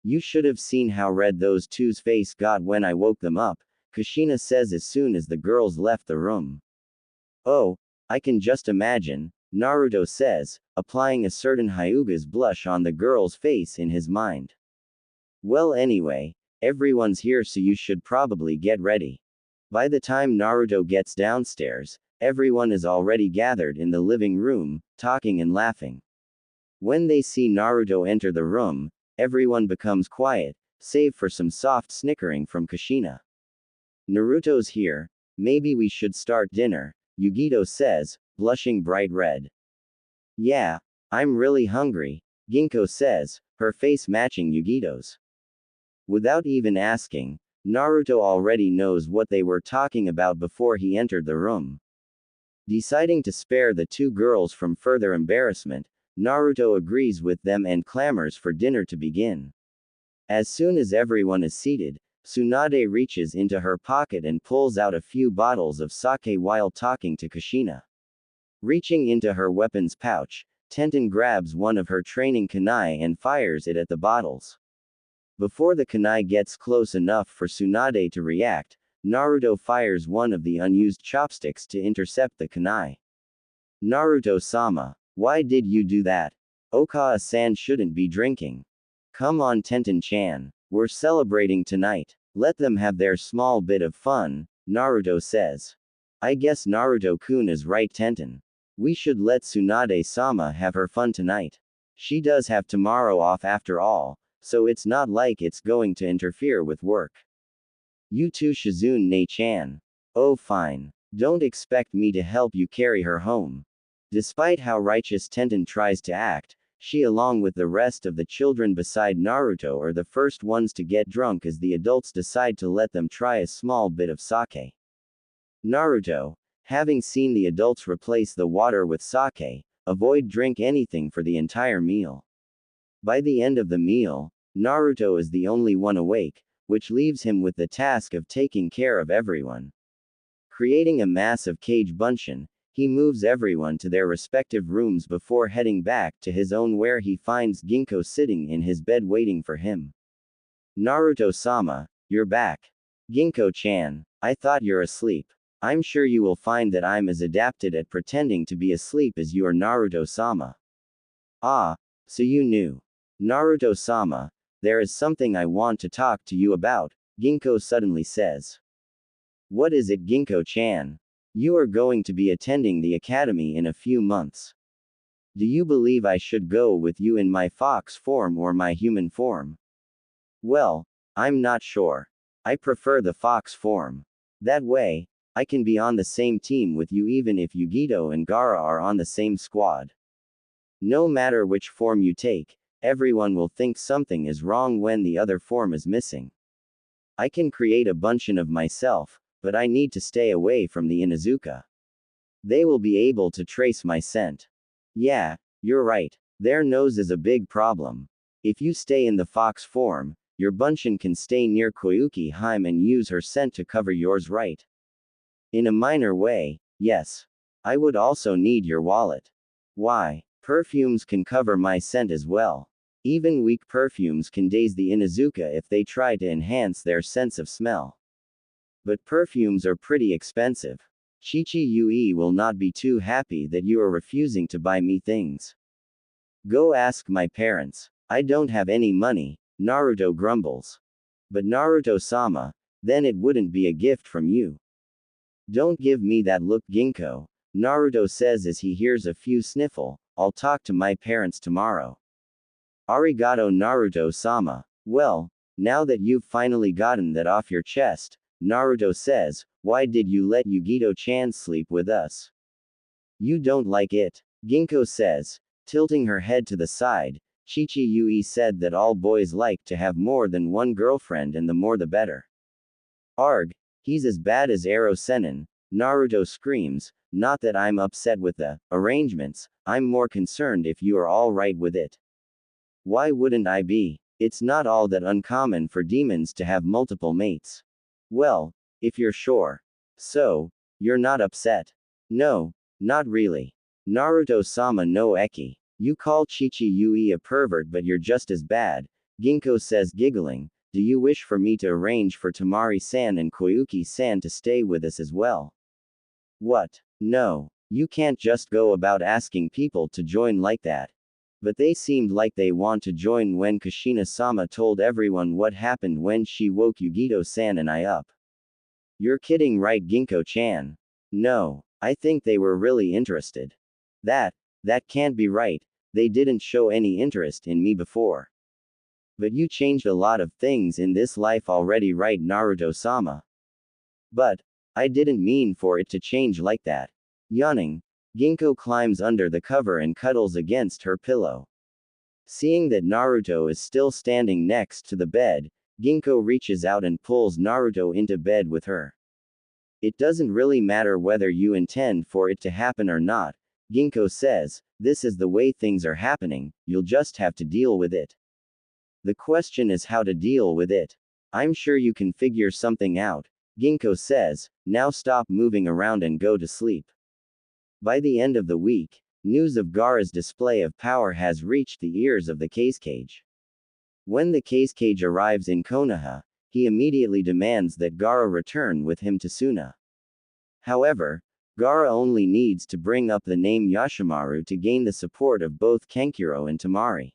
You should have seen how red those two's face got when I woke them up, Kushina says as soon as the girls left the room. Oh, I can just imagine, Naruto says, applying a certain Hyuga's blush on the girl's face in his mind. Well, anyway, everyone's here so you should probably get ready. By the time Naruto gets downstairs, everyone is already gathered in the living room, talking and laughing. When they see Naruto enter the room, everyone becomes quiet, save for some soft snickering from Kushina. Naruto's here, maybe we should start dinner, Yugito says, blushing bright red. Yeah, I'm really hungry, Ginkgo says, her face matching Yugito's. Without even asking, Naruto already knows what they were talking about before he entered the room. Deciding to spare the two girls from further embarrassment, Naruto agrees with them and clamors for dinner to begin. As soon as everyone is seated, Tsunade reaches into her pocket and pulls out a few bottles of sake while talking to Kushina. Reaching into her weapons pouch, Tenten grabs one of her training kunai and fires it at the bottles. Before the kunai gets close enough for Tsunade to react, Naruto fires one of the unused chopsticks to intercept the kunai. Naruto-sama, why did you do that? Okawa-san shouldn't be drinking. Come on Tenten-chan. We're celebrating tonight. Let them have their small bit of fun, Naruto says. I guess Naruto-kun is right Tenten. We should let Tsunade-sama have her fun tonight. She does have tomorrow off after all, so it's not like it's going to interfere with work. You too Shizune-chan. Oh fine. Don't expect me to help you carry her home. Despite how righteous Tenten tries to act, she along with the rest of the children beside Naruto are the first ones to get drunk as the adults decide to let them try a small bit of sake. Naruto, having seen the adults replace the water with sake, avoid drink anything for the entire meal. By the end of the meal, Naruto is the only one awake, which leaves him with the task of taking care of everyone. Creating a massive cage bunshin, he moves everyone to their respective rooms before heading back to his own where he finds Ginkgo sitting in his bed waiting for him. Naruto-sama, you're back. Ginkgo-chan, I thought you're asleep. I'm sure you will find that I'm as adapted at pretending to be asleep as you are Naruto-sama. Ah, so you knew. Naruto-sama, there is something I want to talk to you about, Ginkgo suddenly says. What is it Ginkgo-chan? You are going to be attending the academy in a few months. Do you believe I should go with you in my fox form or my human form? Well, I'm not sure. I prefer the fox form. That way, I can be on the same team with you even if Yugito and Gaara are on the same squad. No matter which form you take, everyone will think something is wrong when the other form is missing. I can create a bunshin of myself, but I need to stay away from the Inuzuka. They will be able to trace my scent. Yeah, you're right. Their nose is a big problem. If you stay in the fox form, your bunshin can stay near Koyuki Hime and use her scent to cover yours, right? In a minor way, yes. I would also need your wallet. Why? Perfumes can cover my scent as well. Even weak perfumes can daze the Inuzuka if they try to enhance their sense of smell. But perfumes are pretty expensive. Chi-Chi-Yui will not be too happy that you are refusing to buy me things. Go ask my parents. I don't have any money, Naruto grumbles. But Naruto-sama, then it wouldn't be a gift from you. Don't give me that look Ginkgo, Naruto says as he hears a few sniffle, I'll talk to my parents tomorrow. Arigato Naruto-sama. Well, now that you've finally gotten that off your chest, Naruto says, why did you let Yugito-chan sleep with us? You don't like it, Ginkgo says, tilting her head to the side. Chi-Chi-Yui said that all boys like to have more than one girlfriend and the more the better. Arg, he's as bad as Ero Sennin, Naruto screams, not that I'm upset with the arrangements, I'm more concerned if you are all right with it. Why wouldn't I be? It's not all that uncommon for demons to have multiple mates. Well, if you're sure. So, you're not upset? No, not really. Naruto-sama no eki. You call Chi-Chi-Yui a pervert but you're just as bad, Ginkgo says giggling. Do you wish for me to arrange for Tamari-san and Koyuki-san to stay with us as well? What? No. You can't just go about asking people to join like that. But they seemed like they want to join when Kushina-sama told everyone what happened when she woke Yugito-san and I up. You're kidding right Ginkgo-chan? No, I think they were really interested. That can't be right, they didn't show any interest in me before. But you changed a lot of things in this life already right Naruto-sama? But, I didn't mean for it to change like that. Yawning, Ginkgo climbs under the cover and cuddles against her pillow. Seeing that Naruto is still standing next to the bed, Ginkgo reaches out and pulls Naruto into bed with her. It doesn't really matter whether you intend for it to happen or not, Ginkgo says, this is the way things are happening, you'll just have to deal with it. The question is how to deal with it. I'm sure you can figure something out, Ginkgo says, now stop moving around and go to sleep. By the end of the week, news of Gaara's display of power has reached the ears of the case cage. When the cage arrives in Konoha, he immediately demands that Gaara return with him to Suna. However, Gaara only needs to bring up the name Yashimaru to gain the support of both Kankuro and Tamari.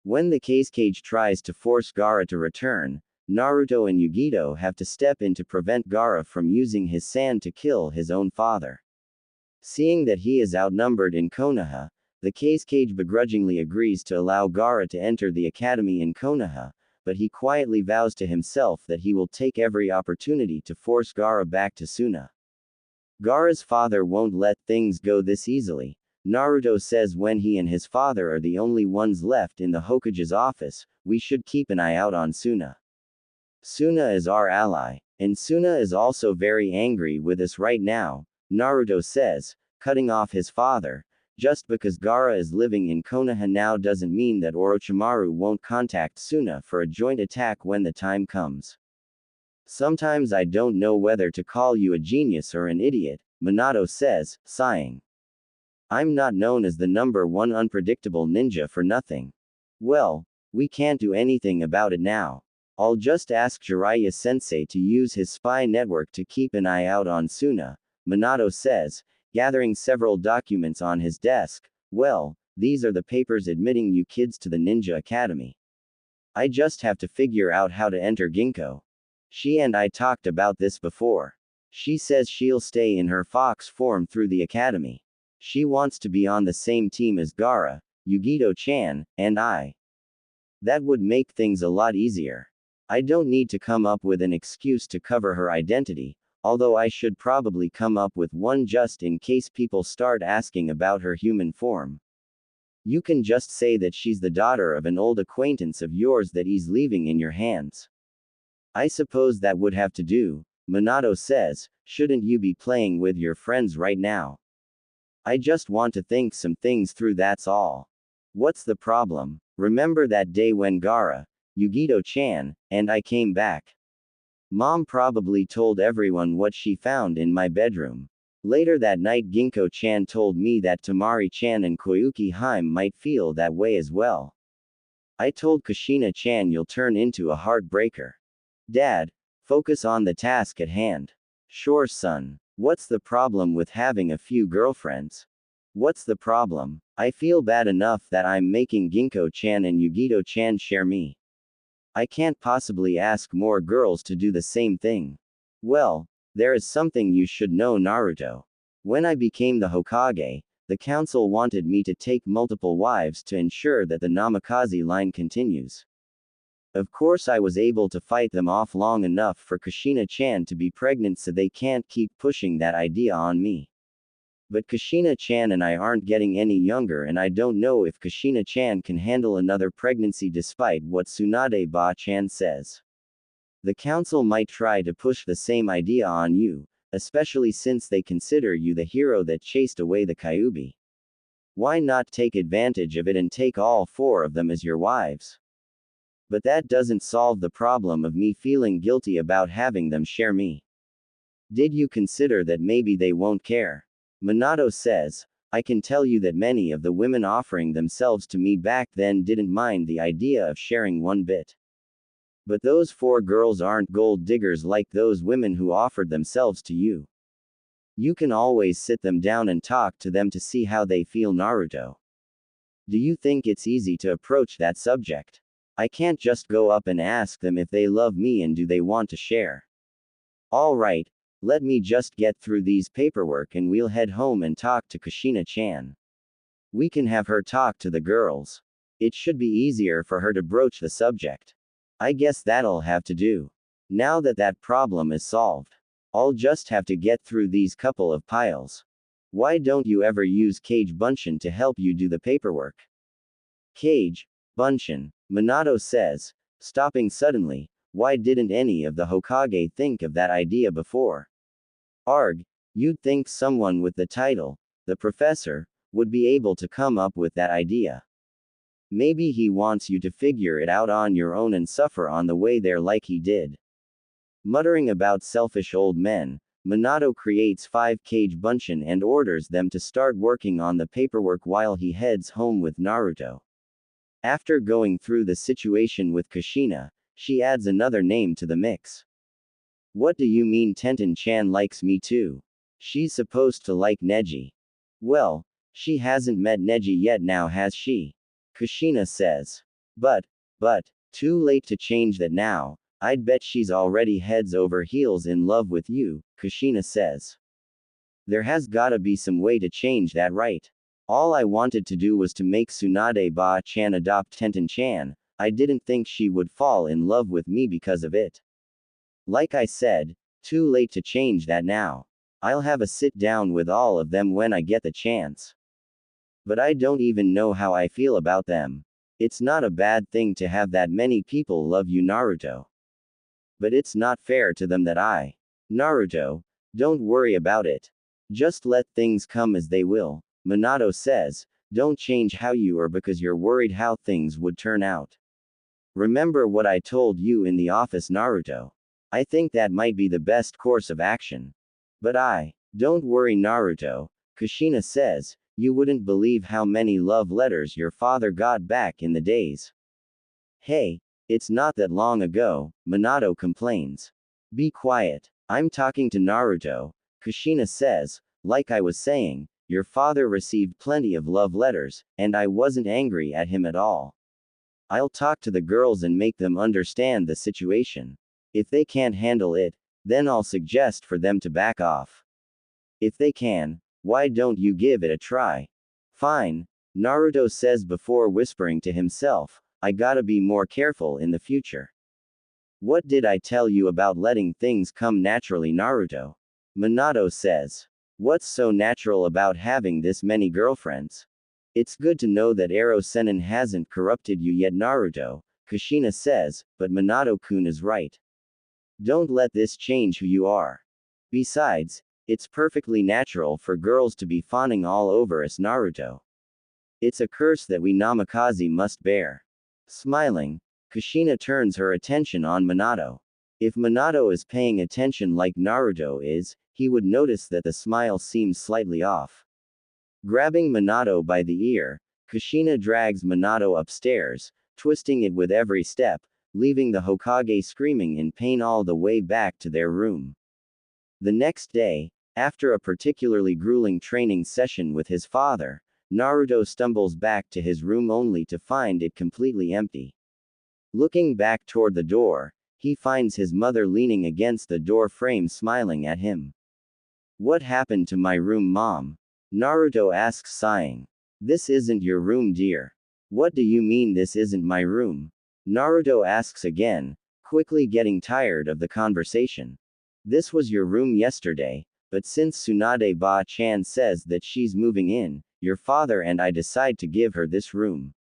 When the cage tries to force Gaara to return, Naruto and Yugito have to step in to prevent Gaara from using his sand to kill his own father. Seeing that he is outnumbered in Konoha, the cage begrudgingly agrees to allow Gaara to enter the academy in Konoha, but he quietly vows to himself that he will take every opportunity to force Gaara back to Suna. Gaara's father won't let things go this easily. Naruto says when he and his father are the only ones left in the Hokage's office, we should keep an eye out on Suna. Suna is our ally, and Suna is also very angry with us right now, Naruto says, cutting off his father. Just because Gaara is living in Konoha now doesn't mean that Orochimaru won't contact Suna for a joint attack when the time comes. Sometimes I don't know whether to call you a genius or an idiot, Minato says, sighing. I'm not known as the #1 unpredictable ninja for nothing. Well, we can't do anything about it now. I'll just ask Jiraiya sensei to use his spy network to keep an eye out on Suna, Minato says, gathering several documents on his desk. Well, these are the papers admitting you kids to the Ninja Academy. I just have to figure out how to enter Ginkgo. She and I talked about this before. She says she'll stay in her fox form through the academy. She wants to be on the same team as Gaara, Yugito-chan, and I. That would make things a lot easier. I don't need to come up with an excuse to cover her identity, although I should probably come up with one just in case people start asking about her human form. You can just say that she's the daughter of an old acquaintance of yours that he's leaving in your hands. I suppose that would have to do, Minato says. Shouldn't you be playing with your friends right now? I just want to think some things through, that's all. What's the problem? Remember that day when Gaara, Yugito-chan, and I came back? Mom probably told everyone what she found in my bedroom. Later that night Ginkgo-chan told me that Tamari-chan and Koyuki-hime might feel that way as well. I told Kushina-chan you'll turn into a heartbreaker. Dad, focus on the task at hand. Sure son. What's the problem with having a few girlfriends? What's the problem? I feel bad enough that I'm making Ginkgo-chan and Yugito-chan share me. I can't possibly ask more girls to do the same thing. Well, there is something you should know, Naruto. When I became the Hokage, the council wanted me to take multiple wives to ensure that the Namikaze line continues. Of course I was able to fight them off long enough for Kushina-chan to be pregnant, so they can't keep pushing that idea on me. But Kushina-chan and I aren't getting any younger, and I don't know if Kushina-chan can handle another pregnancy despite what Tsunade-ba-chan says. The council might try to push the same idea on you, especially since they consider you the hero that chased away the Kyuubi. Why not take advantage of it and take all 4 of them as your wives? But that doesn't solve the problem of me feeling guilty about having them share me. Did you consider that maybe they won't care? Minato says, I can tell you that many of the women offering themselves to me back then didn't mind the idea of sharing one bit. But those 4 girls aren't gold diggers like those women who offered themselves to you. You can always sit them down and talk to them to see how they feel, Naruto. Do you think it's easy to approach that subject? I can't just go up and ask them if they love me and do they want to share. Alright, let me just get through these paperwork and we'll head home and talk to Kushina-chan. We can have her talk to the girls. It should be easier for her to broach the subject. I guess that'll have to do. Now that that problem is solved, I'll just have to get through these couple of piles. Why don't you ever use Kage Bunshin to help you do the paperwork? Kage Bunshin, Minato says, stopping suddenly. Why didn't any of the Hokage think of that idea before? Arg, you'd think someone with the title, the professor, would be able to come up with that idea. Maybe he wants you to figure it out on your own and suffer on the way there like he did. Muttering about selfish old men, Minato creates 5 Kage Bunshin and orders them to start working on the paperwork while he heads home with Naruto. After going through the situation with Kushina, she adds another name to the mix. What do you mean Tenten-chan likes me too? She's supposed to like Neji. Well, she hasn't met Neji yet now, has she? Kushina says. But, too late to change that now. I'd bet she's already heads over heels in love with you, Kushina says. There has gotta be some way to change that, right? All I wanted to do was to make Tsunade Ba-chan adopt Tenten-chan. I didn't think she would fall in love with me because of it. Like I said, too late to change that now. I'll have a sit down with all of them when I get the chance. But I don't even know how I feel about them. It's not a bad thing to have that many people love you, Naruto. But it's not fair to them that Naruto, don't worry about it. Just let things come as they will, Minato says. Don't change how you are because you're worried how things would turn out. Remember what I told you in the office, Naruto. I think that might be the best course of action. But don't worry, Naruto, Kushina says. You wouldn't believe how many love letters your father got back in the days. Hey, it's not that long ago, Minato complains. Be quiet. I'm talking to Naruto, Kushina says. Like I was saying, your father received plenty of love letters, and I wasn't angry at him at all. I'll talk to the girls and make them understand the situation. If they can't handle it, then I'll suggest for them to back off. If they can, why don't you give it a try? Fine, Naruto says before whispering to himself, I gotta be more careful in the future. What did I tell you about letting things come naturally, Naruto? Minato says. What's so natural about having this many girlfriends? It's good to know that Ero Sennin hasn't corrupted you yet, Naruto, Kushina says, but Minato-kun is right. Don't let this change who you are. Besides, it's perfectly natural for girls to be fawning all over us, Naruto. It's a curse that we Namikaze must bear. Smiling, Kushina turns her attention on Minato. If Minato is paying attention like Naruto is, he would notice that the smile seems slightly off. Grabbing Minato by the ear, Kushina drags Minato upstairs, twisting it with every step, leaving the Hokage screaming in pain all the way back to their room. The next day, after a particularly grueling training session with his father, Naruto stumbles back to his room only to find it completely empty. Looking back toward the door, he finds his mother leaning against the door frame smiling at him. What happened to my room, Mom? Naruto asks, sighing. This isn't your room, dear. What do you mean this isn't my room? Naruto asks again, quickly getting tired of the conversation. This was your room yesterday, but since Tsunade Ba-chan says that she's moving in, your father and I decide to give her this room.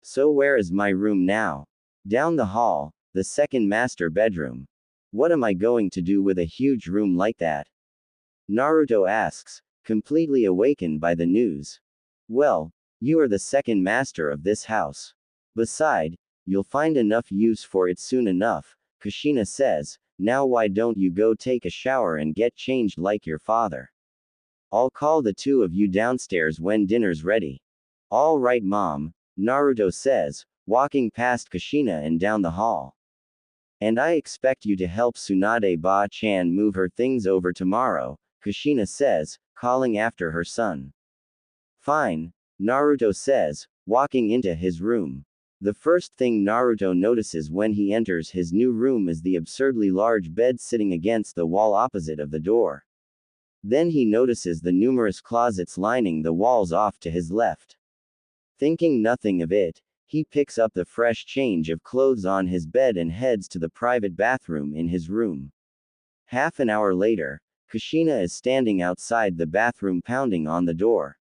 So where is my room now? Down the hall, the second master bedroom. What am I going to do with a huge room like that? Naruto asks, completely awakened by the news. Well, you are the second master of this house. Beside, you'll find enough use for it soon enough, Kushina says. Now why don't you go take a shower and get changed like your father? I'll call the two of you downstairs when dinner's ready. All right, Mom, Naruto says, walking past Kushina and down the hall. And I expect you to help Tsunade Ba-chan move her things over tomorrow, Kushina says, calling after her son. Fine, Naruto says, walking into his room. The first thing Naruto notices when he enters his new room is the absurdly large bed sitting against the wall opposite of the door. Then he notices the numerous closets lining the walls off to his left. Thinking nothing of it, he picks up the fresh change of clothes on his bed and heads to the private bathroom in his room. Half an hour later, Kushina is standing outside the bathroom pounding on the door.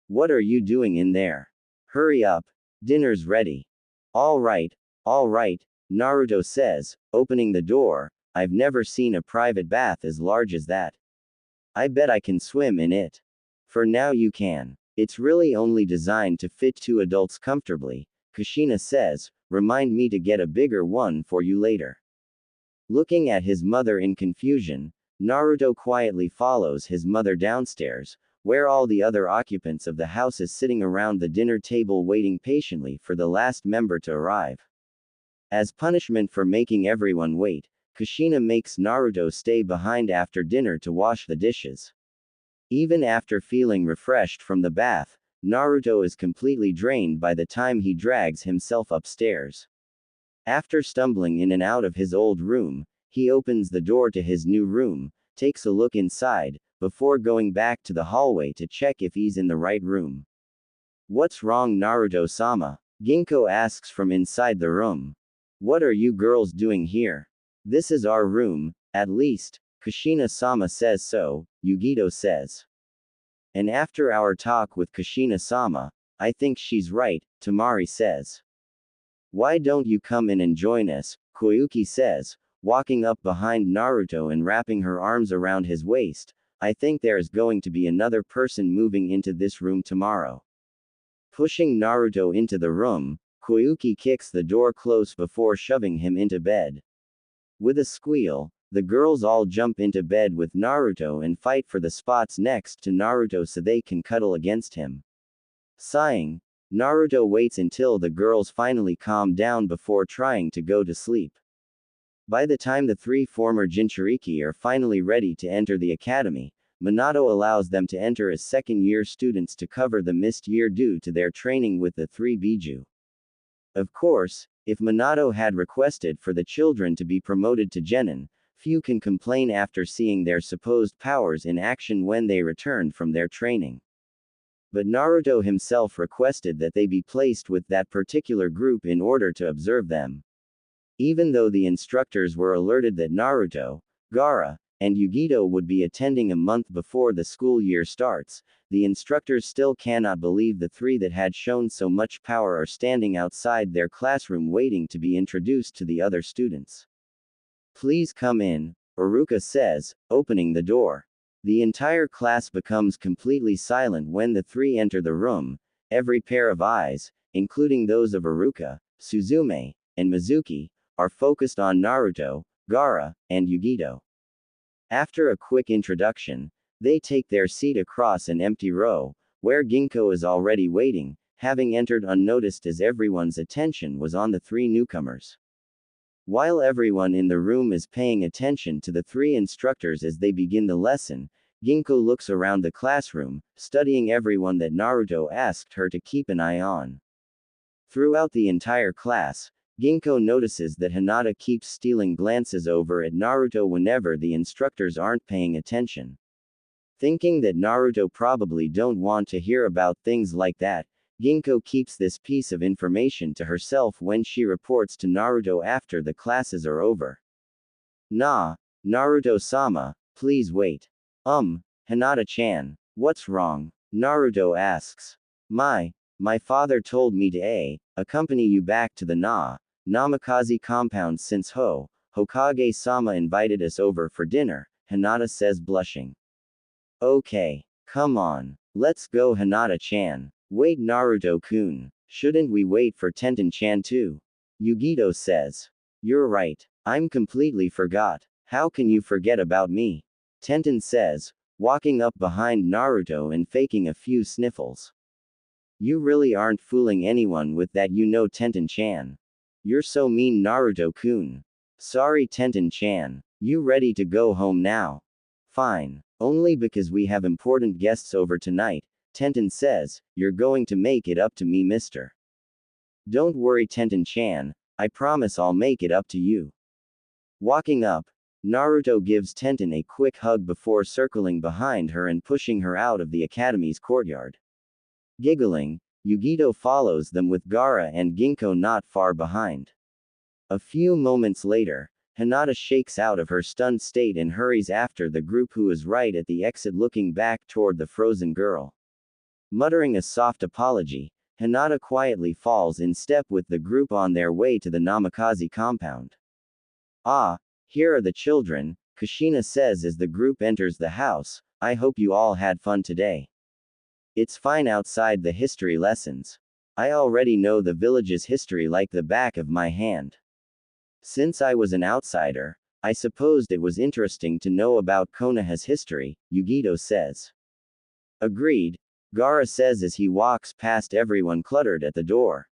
What are you doing in there? Hurry up. Dinner's ready. All right, Naruto says, opening the door. I've never seen a private bath as large as that. I bet I can swim in it. For now you can. It's really only designed to fit two adults comfortably, Kushina says. Remind me to get a bigger one for you later. Looking at his mother in confusion, Naruto quietly follows his mother downstairs, where all the other occupants of the house is sitting around the dinner table waiting patiently for the last member to arrive. As punishment for making everyone wait, Kushina makes Naruto stay behind after dinner to wash the dishes. Even after feeling refreshed from the bath, Naruto is completely drained by the time he drags himself upstairs. After stumbling in and out of his old room, he opens the door to his new room, takes a look inside, before going back to the hallway to check if he's in the right room. "What's wrong, Naruto-sama?" Ginko asks from inside the room. "What are you girls doing here? This is our room, at least, Kushina-sama says so," Yugito says. "And after our talk with Kushina-sama, I think she's right," Tamari says. "Why don't you come in and join us?" Koyuki says, walking up behind Naruto and wrapping her arms around his waist. "I think there's going to be another person moving into this room tomorrow." Pushing Naruto into the room, Koyuki kicks the door close before shoving him into bed. With a squeal, the girls all jump into bed with Naruto and fight for the spots next to Naruto so they can cuddle against him. Sighing, Naruto waits until the girls finally calm down before trying to go to sleep. By the time the three former Jinchuriki are finally ready to enter the academy, Minato allows them to enter as second-year students to cover the missed year due to their training with the three Biju. Of course, if Minato had requested for the children to be promoted to genin, few can complain after seeing their supposed powers in action when they returned from their training. But Naruto himself requested that they be placed with that particular group in order to observe them. Even though the instructors were alerted that Naruto, Gaara, and Yugito would be attending a month before the school year starts, the instructors still cannot believe the three that had shown so much power are standing outside their classroom waiting to be introduced to the other students. "Please come in," Iruka says, opening the door. The entire class becomes completely silent when the three enter the room. Every pair of eyes, including those of Iruka, Suzume, and Mizuki, are focused on Naruto, Gaara, and Yugito. After a quick introduction, they take their seat across an empty row, where Ginko is already waiting, having entered unnoticed as everyone's attention was on the three newcomers. While everyone in the room is paying attention to the three instructors as they begin the lesson, Ginko looks around the classroom, studying everyone that Naruto asked her to keep an eye on. Throughout the entire class, Ginko notices that Hinata keeps stealing glances over at Naruto whenever the instructors aren't paying attention. Thinking that Naruto probably don't want to hear about things like that, Ginko keeps this piece of information to herself when she reports to Naruto after the classes are over. Naruto-sama, please wait. Hinata-chan, what's wrong? Naruto asks. My father told me to accompany you back to the Namikaze compound since Hokage-sama invited us over for dinner, Hinata says blushing. Okay, come on, let's go Hinata-chan. Wait Naruto-kun, shouldn't we wait for Tenten-chan too? Yugito says. You're right, I'm completely forgot, how can you forget about me? Tenten says, walking up behind Naruto and faking a few sniffles. You really aren't fooling anyone with that, you know, Tenten-chan. You're so mean, Naruto-kun. Sorry Tenten-chan, you ready to go home now? Fine, only because we have important guests over tonight, Tenten says. You're going to make it up to me, mister. Don't worry Tenten-chan, I promise I'll make it up to you. Walking up, Naruto gives Tenten a quick hug before circling behind her and pushing her out of the academy's courtyard. Giggling, Yugito follows them with Gaara and Ginko not far behind. A few moments later, Hinata shakes out of her stunned state and hurries after the group, who is right at the exit looking back toward the frozen girl. Muttering a soft apology, Hinata quietly falls in step with the group on their way to the Namikaze compound. Ah, here are the children, Kushina says as the group enters the house. I hope you all had fun today. It's fine outside the history lessons. I already know the village's history like the back of my hand. Since I was an outsider, I supposed it was interesting to know about Konoha's history, Yugito says. Agreed, Gaara says as he walks past everyone cluttered at the door.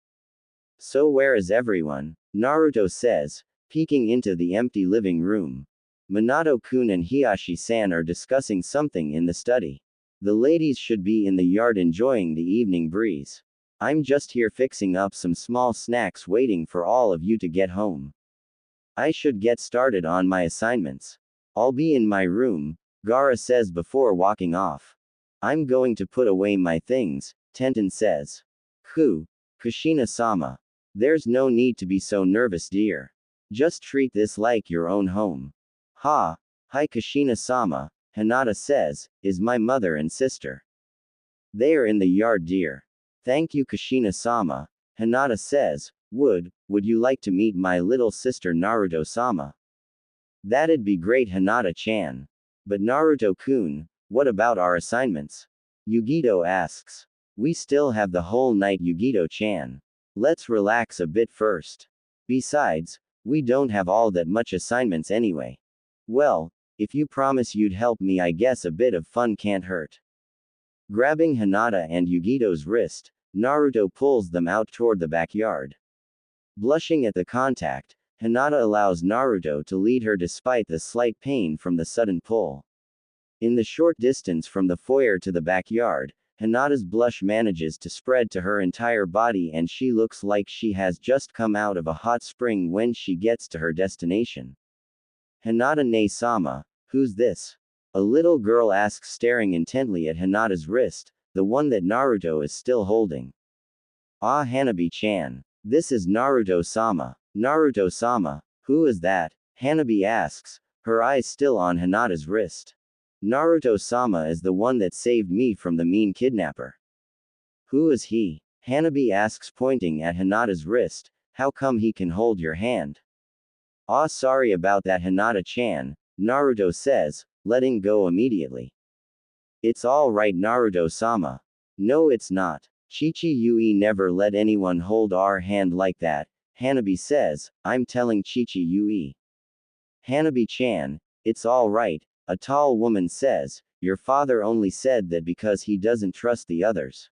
So where is everyone? Naruto says, peeking into the empty living room. Minato-kun and Hiyashi-san are discussing something in the study. The ladies should be in the yard enjoying the evening breeze. I'm just here fixing up some small snacks waiting for all of you to get home. I should get started on my assignments. I'll be in my room, Gaara says before walking off. I'm going to put away my things, Tenten says. Kushina-sama. There's no need to be so nervous, dear. Just treat this like your own home. Hi Kushina-sama, Hinata says, is my mother and sister. They are in the yard, dear. Thank you, Kushina-sama, Hinata says. Would you like to meet my little sister Naruto-sama? That'd be great, Hinata-chan. But Naruto-kun, what about our assignments? Yugito asks. We still have the whole night, Yugito-chan. Let's relax a bit first. Besides, we don't have all that much assignments anyway. Well, if you promise you'd help me, I guess a bit of fun can't hurt. Grabbing Hinata and Yugito's wrist, Naruto pulls them out toward the backyard. Blushing at the contact, Hinata allows Naruto to lead her despite the slight pain from the sudden pull. In the short distance from the foyer to the backyard, Hinata's blush manages to spread to her entire body and she looks like she has just come out of a hot spring when she gets to her destination. Hinata-ne-sama, who's this? A little girl asks, staring intently at Hinata's wrist, the one that Naruto is still holding. Ah, Hanabi-chan. This is Naruto-sama. Naruto-sama, who is that? Hanabi asks, her eyes still on Hinata's wrist. Naruto-sama is the one that saved me from the mean kidnapper. Who is he? Hanabi asks, pointing at Hinata's wrist. How come he can hold your hand? Ah, sorry about that, Hinata-chan, Naruto says, letting go immediately. It's all right, Naruto-sama. No, it's not. Chichi-Yui never let anyone hold our hand like that, Hanabi says. I'm telling Chichi-Yui. Hanabi-chan, it's all right, a tall woman says. Your father only said that because he doesn't trust the others.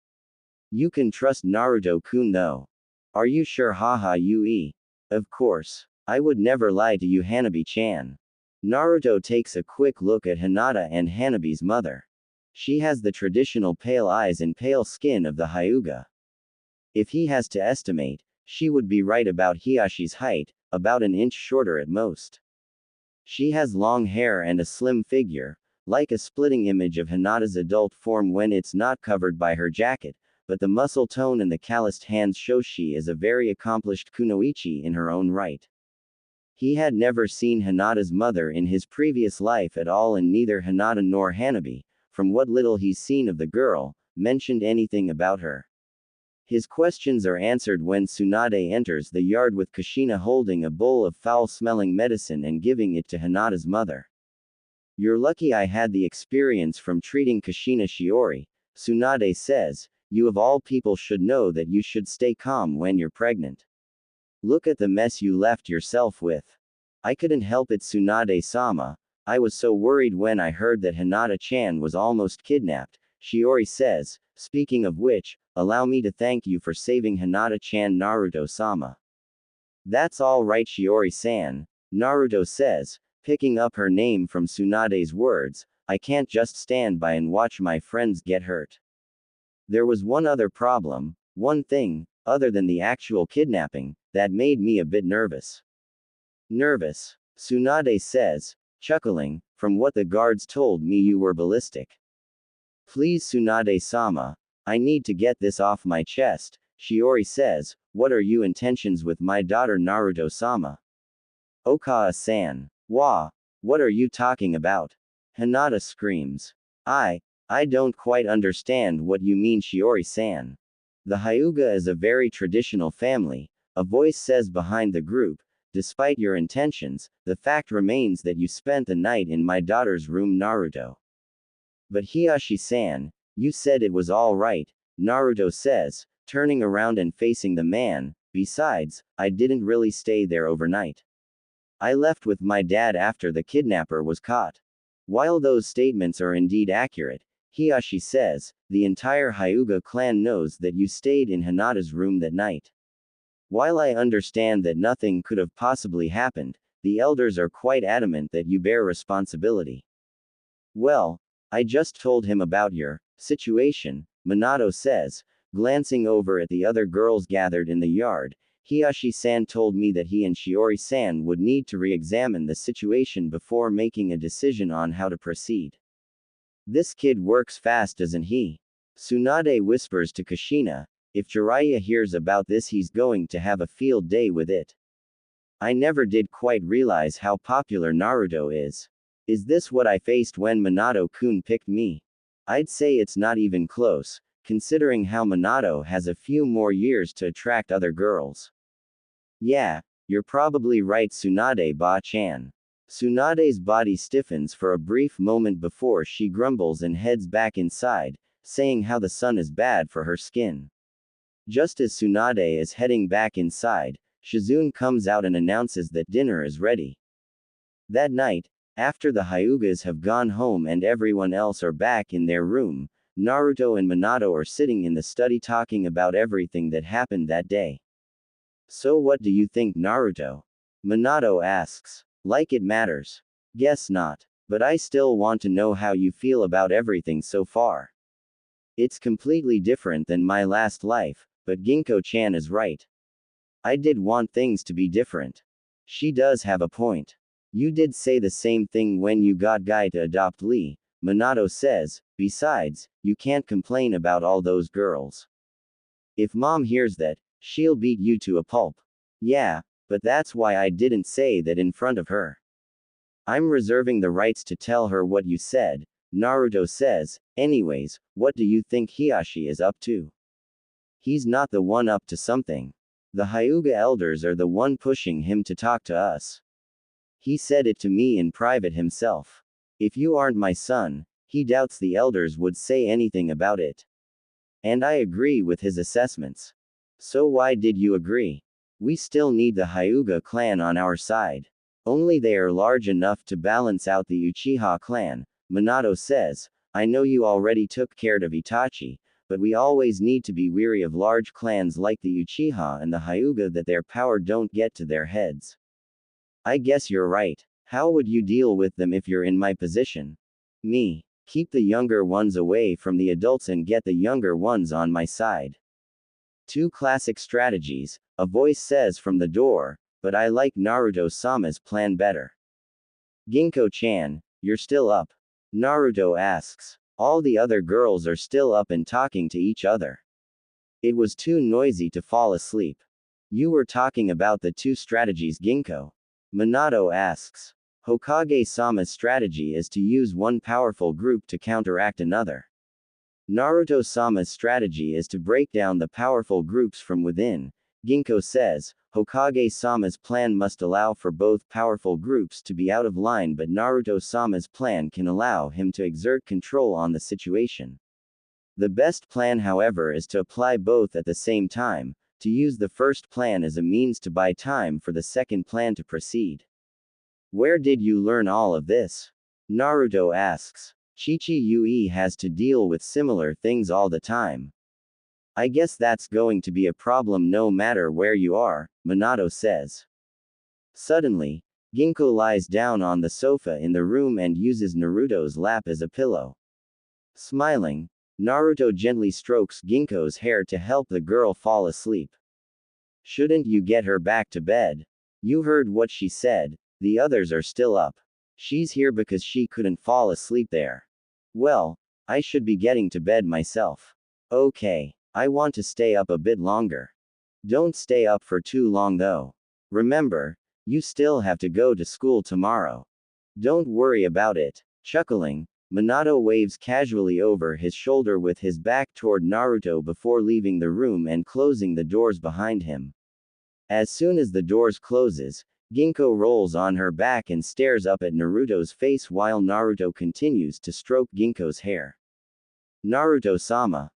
You can trust Naruto-kun though. Are you sure? Haha, Yui. Of course. I would never lie to you, Hanabi-chan. Naruto takes a quick look at Hinata and Hanabi's mother. She has the traditional pale eyes and pale skin of the Hyuga. If he has to estimate, she would be right about Hiyashi's height, about an inch shorter at most. She has long hair and a slim figure, like a splitting image of Hinata's adult form when it's not covered by her jacket, but the muscle tone and the calloused hands show she is a very accomplished kunoichi in her own right. He had never seen Hinata's mother in his previous life at all, and neither Hinata nor Hanabi, from what little he's seen of the girl, mentioned anything about her. His questions are answered when Tsunade enters the yard with Kushina holding a bowl of foul-smelling medicine and giving it to Hinata's mother. You're lucky I had the experience from treating Kushina Shiori, Tsunade says. You of all people should know that you should stay calm when you're pregnant. Look at the mess you left yourself with. I couldn't help it, Tsunade-sama. I was so worried when I heard that Hinata-chan was almost kidnapped, Shiori says. Speaking of which, allow me to thank you for saving Hinata-chan, Naruto-sama. That's all right, Shiori-san, Naruto says, picking up her name from Tsunade's words. I can't just stand by and watch my friends get hurt. There was one other problem, one thing, other than the actual kidnapping, that made me a bit nervous. Nervous? Tsunade says, chuckling. From what the guards told me, you were ballistic. Please, Tsunade-sama, I need to get this off my chest, Shiori says. What are your intentions with my daughter Naruto-sama? Okawa-san. What are you talking about? Hinata screams. I don't quite understand what you mean, Shiori-san. The Hyuga is a very traditional family, a voice says behind the group. Despite your intentions, the fact remains that you spent the night in my daughter's room, Naruto. But Hiyashi-san, you said it was all right, Naruto says, turning around and facing the man. Besides, I didn't really stay there overnight. I left with my dad after the kidnapper was caught. While those statements are indeed accurate, Hiyashi says, the entire Hyuga clan knows that you stayed in Hinata's room that night. While I understand that nothing could have possibly happened, the elders are quite adamant that you bear responsibility. Well, I just told him about your situation, Minato says, glancing over at the other girls gathered in the yard. Hiyashi-san told me that he and Shiori-san would need to re-examine the situation before making a decision on how to proceed. This kid works fast, doesn't he? Tsunade whispers to Kushina, if Jiraiya hears about this he's going to have a field day with it. I never did quite realize how popular Naruto is. Is this what I faced when Minato-kun picked me? I'd say it's not even close, considering how Minato has a few more years to attract other girls. Yeah, you're probably right, Tsunade-ba-chan. Tsunade's body stiffens for a brief moment before she grumbles and heads back inside, saying how the sun is bad for her skin. Just as Tsunade is heading back inside, Shizune comes out and announces that dinner is ready. That night, after the Hyugas have gone home and everyone else are back in their room, Naruto and Minato are sitting in the study talking about everything that happened that day. So what do you think, Naruto? Minato asks. Like it matters. Guess not. But I still want to know how you feel about everything so far. It's completely different than my last life, but Ginko-chan is right. I did want things to be different. She does have a point. You did say the same thing when you got Guy to adopt Lee, Minato says. Besides, you can't complain about all those girls. If mom hears that, she'll beat you to a pulp. Yeah, but that's why I didn't say that in front of her. I'm reserving the rights to tell her what you said, Naruto says. Anyways, what do you think Hiyashi is up to? He's not the one up to something. The Hyuga elders are the one pushing him to talk to us. He said it to me in private himself. If you aren't my son, he doubts the elders would say anything about it. And I agree with his assessments. So why did you agree? We still need the Hyuga clan on our side. Only they are large enough to balance out the Uchiha clan, Minato says. I know you already took care of Itachi, but we always need to be wary of large clans like the Uchiha and the Hyuga that their power don't get to their heads. I guess you're right. How would you deal with them if you're in my position? Me. Keep the younger ones away from the adults and get the younger ones on my side. Two classic strategies, a voice says from the door, but I like Naruto-sama's plan better. Ginko-chan, you're still up? Naruto asks. All the other girls are still up and talking to each other. It was too noisy to fall asleep. You were talking about the two strategies, Ginko? Minato asks. Hokage-sama's strategy is to use one powerful group to counteract another. Naruto-sama's strategy is to break down the powerful groups from within, Ginko says. Hokage-sama's plan must allow for both powerful groups to be out of line, but Naruto-sama's plan can allow him to exert control on the situation. The best plan, however, is to apply both at the same time, to use the first plan as a means to buy time for the second plan to proceed. Where did you learn all of this? Naruto asks. Chi-Chi-Yui has to deal with similar things all the time. I guess that's going to be a problem no matter where you are, Minato says. Suddenly, Ginko lies down on the sofa in the room and uses Naruto's lap as a pillow. Smiling, Naruto gently strokes Ginko's hair to help the girl fall asleep. Shouldn't you get her back to bed? You heard what she said, the others are still up. She's here because she couldn't fall asleep there. Well, I should be getting to bed myself. Okay, I want to stay up a bit longer. Don't stay up for too long though. Remember, you still have to go to school tomorrow. Don't worry about it. Chuckling, Minato waves casually over his shoulder with his back toward Naruto before leaving the room and closing the doors behind him. As soon as the doors closes, Ginko rolls on her back and stares up at Naruto's face while Naruto continues to stroke Ginko's hair. Naruto-sama,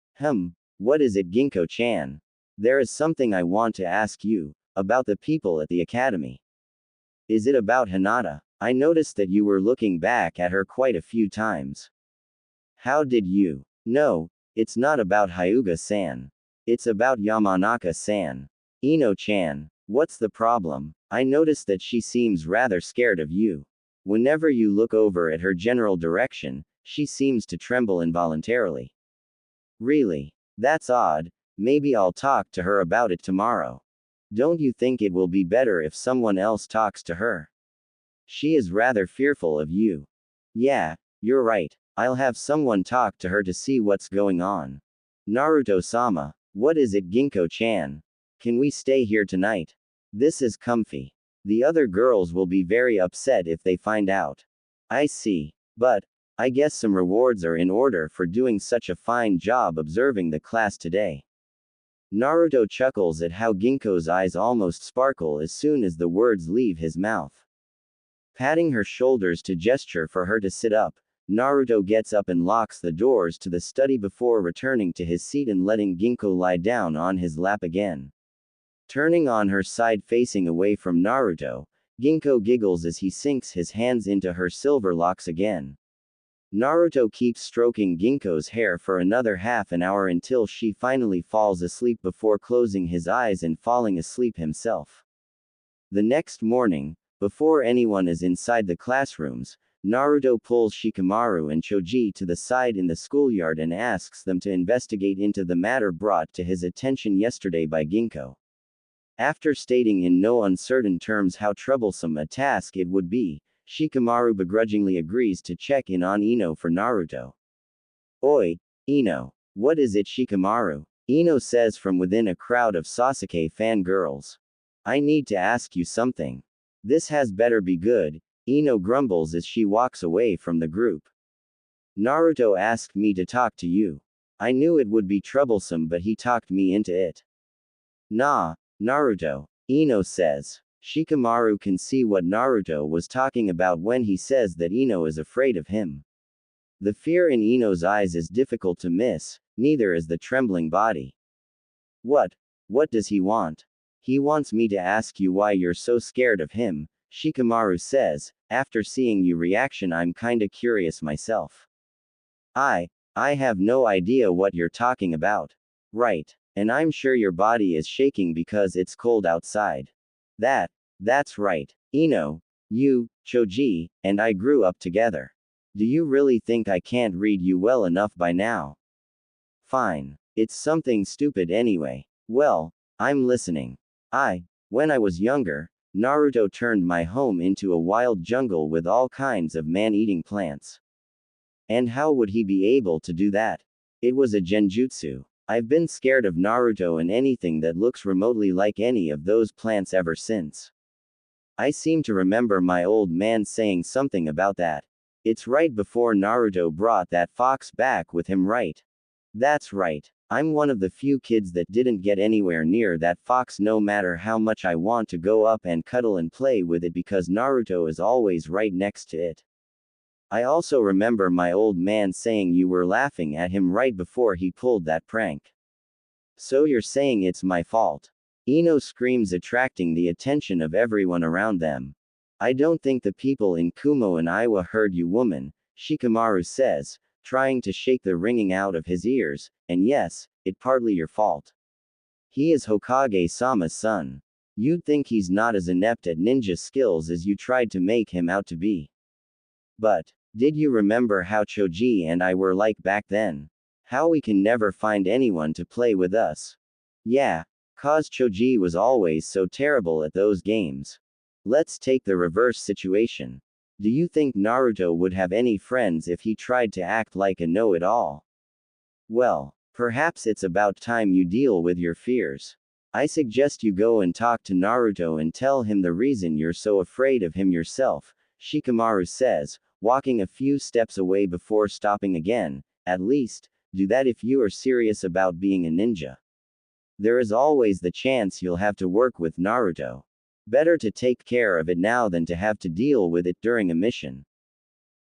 what is it, Ginko-chan? There is something I want to ask you, about the people at the academy. Is it about Hinata? I noticed that you were looking back at her quite a few times. How did you? No, it's not about Hyuga-san. It's about Yamanaka-san. Ino-chan, what's the problem? I notice that she seems rather scared of you. Whenever you look over at her general direction, she seems to tremble involuntarily. Really? That's odd. Maybe I'll talk to her about it tomorrow. Don't you think it will be better if someone else talks to her? She is rather fearful of you. Yeah, you're right. I'll have someone talk to her to see what's going on. Naruto-sama, what is it, Ginkgo-chan? Can we stay here tonight? This is comfy. The other girls will be very upset if they find out. I see. But, I guess some rewards are in order for doing such a fine job observing the class today. Naruto chuckles at how Ginkgo's eyes almost sparkle as soon as the words leave his mouth. Patting her shoulders to gesture for her to sit up, Naruto gets up and locks the doors to the study before returning to his seat and letting Ginkgo lie down on his lap again. Turning on her side facing away from Naruto, Ginkgo giggles as he sinks his hands into her silver locks again. Naruto keeps stroking Ginkgo's hair for another half an hour until she finally falls asleep before closing his eyes and falling asleep himself. The next morning, before anyone is inside the classrooms, Naruto pulls Shikamaru and Choji to the side in the schoolyard and asks them to investigate into the matter brought to his attention yesterday by Ginkgo. After stating in no uncertain terms how troublesome a task it would be, Shikamaru begrudgingly agrees to check in on Ino for Naruto. Oi, Ino. What is it, Shikamaru? Ino says from within a crowd of Sasuke fangirls. I need to ask you something. This has better be good, Ino grumbles as she walks away from the group. Naruto asked me to talk to you. I knew it would be troublesome, but he talked me into it. Nah, Naruto, Ino says. Shikamaru can see what Naruto was talking about when he says that Ino is afraid of him. The fear in Ino's eyes is difficult to miss, neither is the trembling body. What does he want? He wants me to ask you why you're so scared of him, Shikamaru says. After seeing your reaction, I'm kinda curious myself. I have no idea what you're talking about. Right. And I'm sure your body is shaking because it's cold outside. That's right. Ino, you, Choji, and I grew up together. Do you really think I can't read you well enough by now? Fine. It's something stupid anyway. Well, I'm listening. When I was younger, Naruto turned my home into a wild jungle with all kinds of man-eating plants. And how would he be able to do that? It was a genjutsu. I've been scared of Naruto and anything that looks remotely like any of those plants ever since. I seem to remember my old man saying something about that. It's right before Naruto brought that fox back with him, right? That's right. I'm one of the few kids that didn't get anywhere near that fox no matter how much I want to go up and cuddle and play with it because Naruto is always right next to it. I also remember my old man saying you were laughing at him right before he pulled that prank. So you're saying it's my fault? Ino screams, attracting the attention of everyone around them. I don't think the people in Kumo and Iwa heard you, woman, Shikamaru says, trying to shake the ringing out of his ears, and yes, it's partly your fault. He is Hokage-sama's son. You'd think he's not as inept at ninja skills as you tried to make him out to be. But, did you remember how Choji and I were like back then? How we can never find anyone to play with us? Yeah. 'Cause Choji was always so terrible at those games. Let's take the reverse situation. Do you think Naruto would have any friends if he tried to act like a know-it-all? Well, perhaps it's about time you deal with your fears. I suggest you go and talk to Naruto and tell him the reason you're so afraid of him yourself, Shikamaru says, walking a few steps away before stopping again. At least, do that if you are serious about being a ninja. There is always the chance you'll have to work with Naruto. Better to take care of it now than to have to deal with it during a mission.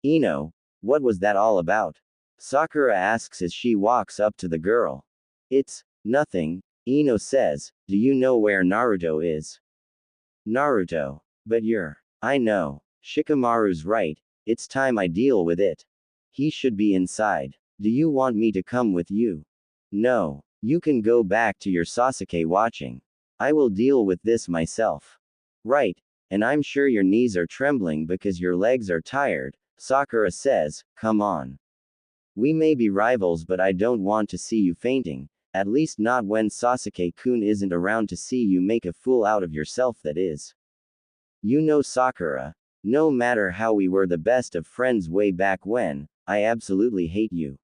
Ino, what was that all about? Sakura asks as she walks up to the girl. It's nothing, Ino says. Do you know where Naruto is? Naruto. But I know. Shikamaru's right. It's time I deal with it. He should be inside. Do you want me to come with you? No. You can go back to your Sasuke watching. I will deal with this myself. Right. And I'm sure your knees are trembling because your legs are tired, Sakura says. Come on. We may be rivals, but I don't want to see you fainting, at least not when Sasuke-kun isn't around to see you make a fool out of yourself, that is. You know, Sakura, no matter how we were the best of friends way back when, I absolutely hate you.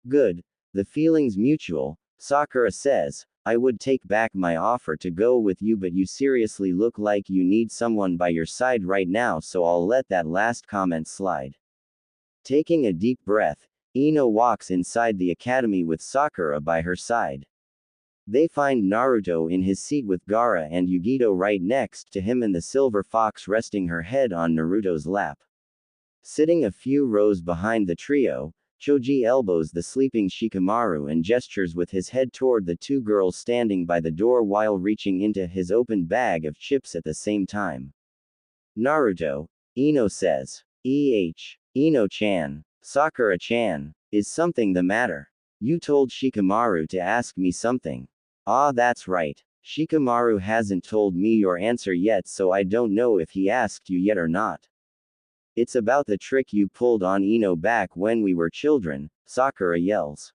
Good. The feeling's mutual, Sakura says. I would take back my offer to go with you, but you seriously look like you need someone by your side right now, so I'll let that last comment slide. Taking a deep breath, Ino walks inside the academy with Sakura by her side. They find Naruto in his seat with Gaara and Yugito right next to him, and the silver fox resting her head on Naruto's lap. Sitting a few rows behind the trio, Choji elbows the sleeping Shikamaru and gestures with his head toward the two girls standing by the door while reaching into his open bag of chips at the same time. Naruto, Ino says. Ino-chan. Sakura-chan. Is something the matter? You told Shikamaru to ask me something. Ah, that's right. Shikamaru hasn't told me your answer yet, so I don't know if he asked you yet or not. It's about the trick you pulled on Ino back when we were children, Sakura yells.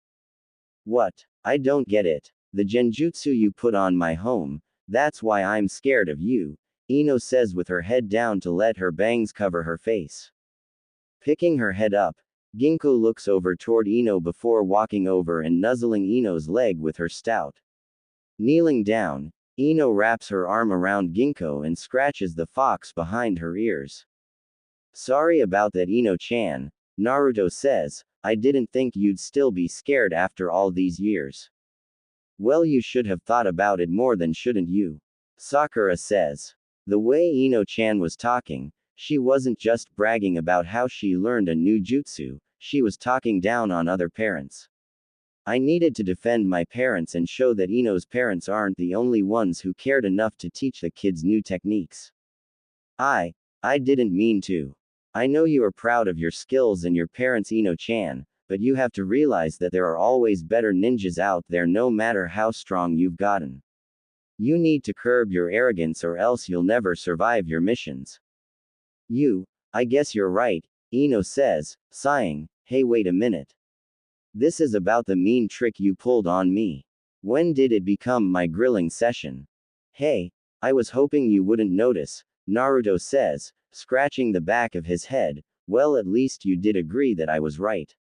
What? I don't get it. The genjutsu you put on my home, that's why I'm scared of you, Ino says with her head down to let her bangs cover her face. Picking her head up, Ginkgo looks over toward Ino before walking over and nuzzling Ino's leg with her stout. Kneeling down, Ino wraps her arm around Ginkgo and scratches the fox behind her ears. Sorry about that, Ino-chan, Naruto says. I didn't think you'd still be scared after all these years. Well, you should have thought about it more than, shouldn't you? Sakura says. The way Ino-chan was talking, she wasn't just bragging about how she learned a new jutsu, she was talking down on other parents. I needed to defend my parents and show that Ino's parents aren't the only ones who cared enough to teach the kids new techniques. I didn't mean to. I know you are proud of your skills and your parents, Ino-chan, but you have to realize that there are always better ninjas out there no matter how strong you've gotten. You need to curb your arrogance or else you'll never survive your missions. I guess you're right, Ino says, sighing. Hey, wait a minute. This is about the mean trick you pulled on me. When did it become my grilling session? Hey, I was hoping you wouldn't notice, Naruto says, scratching the back of his head. Well, at least you did agree that I was right.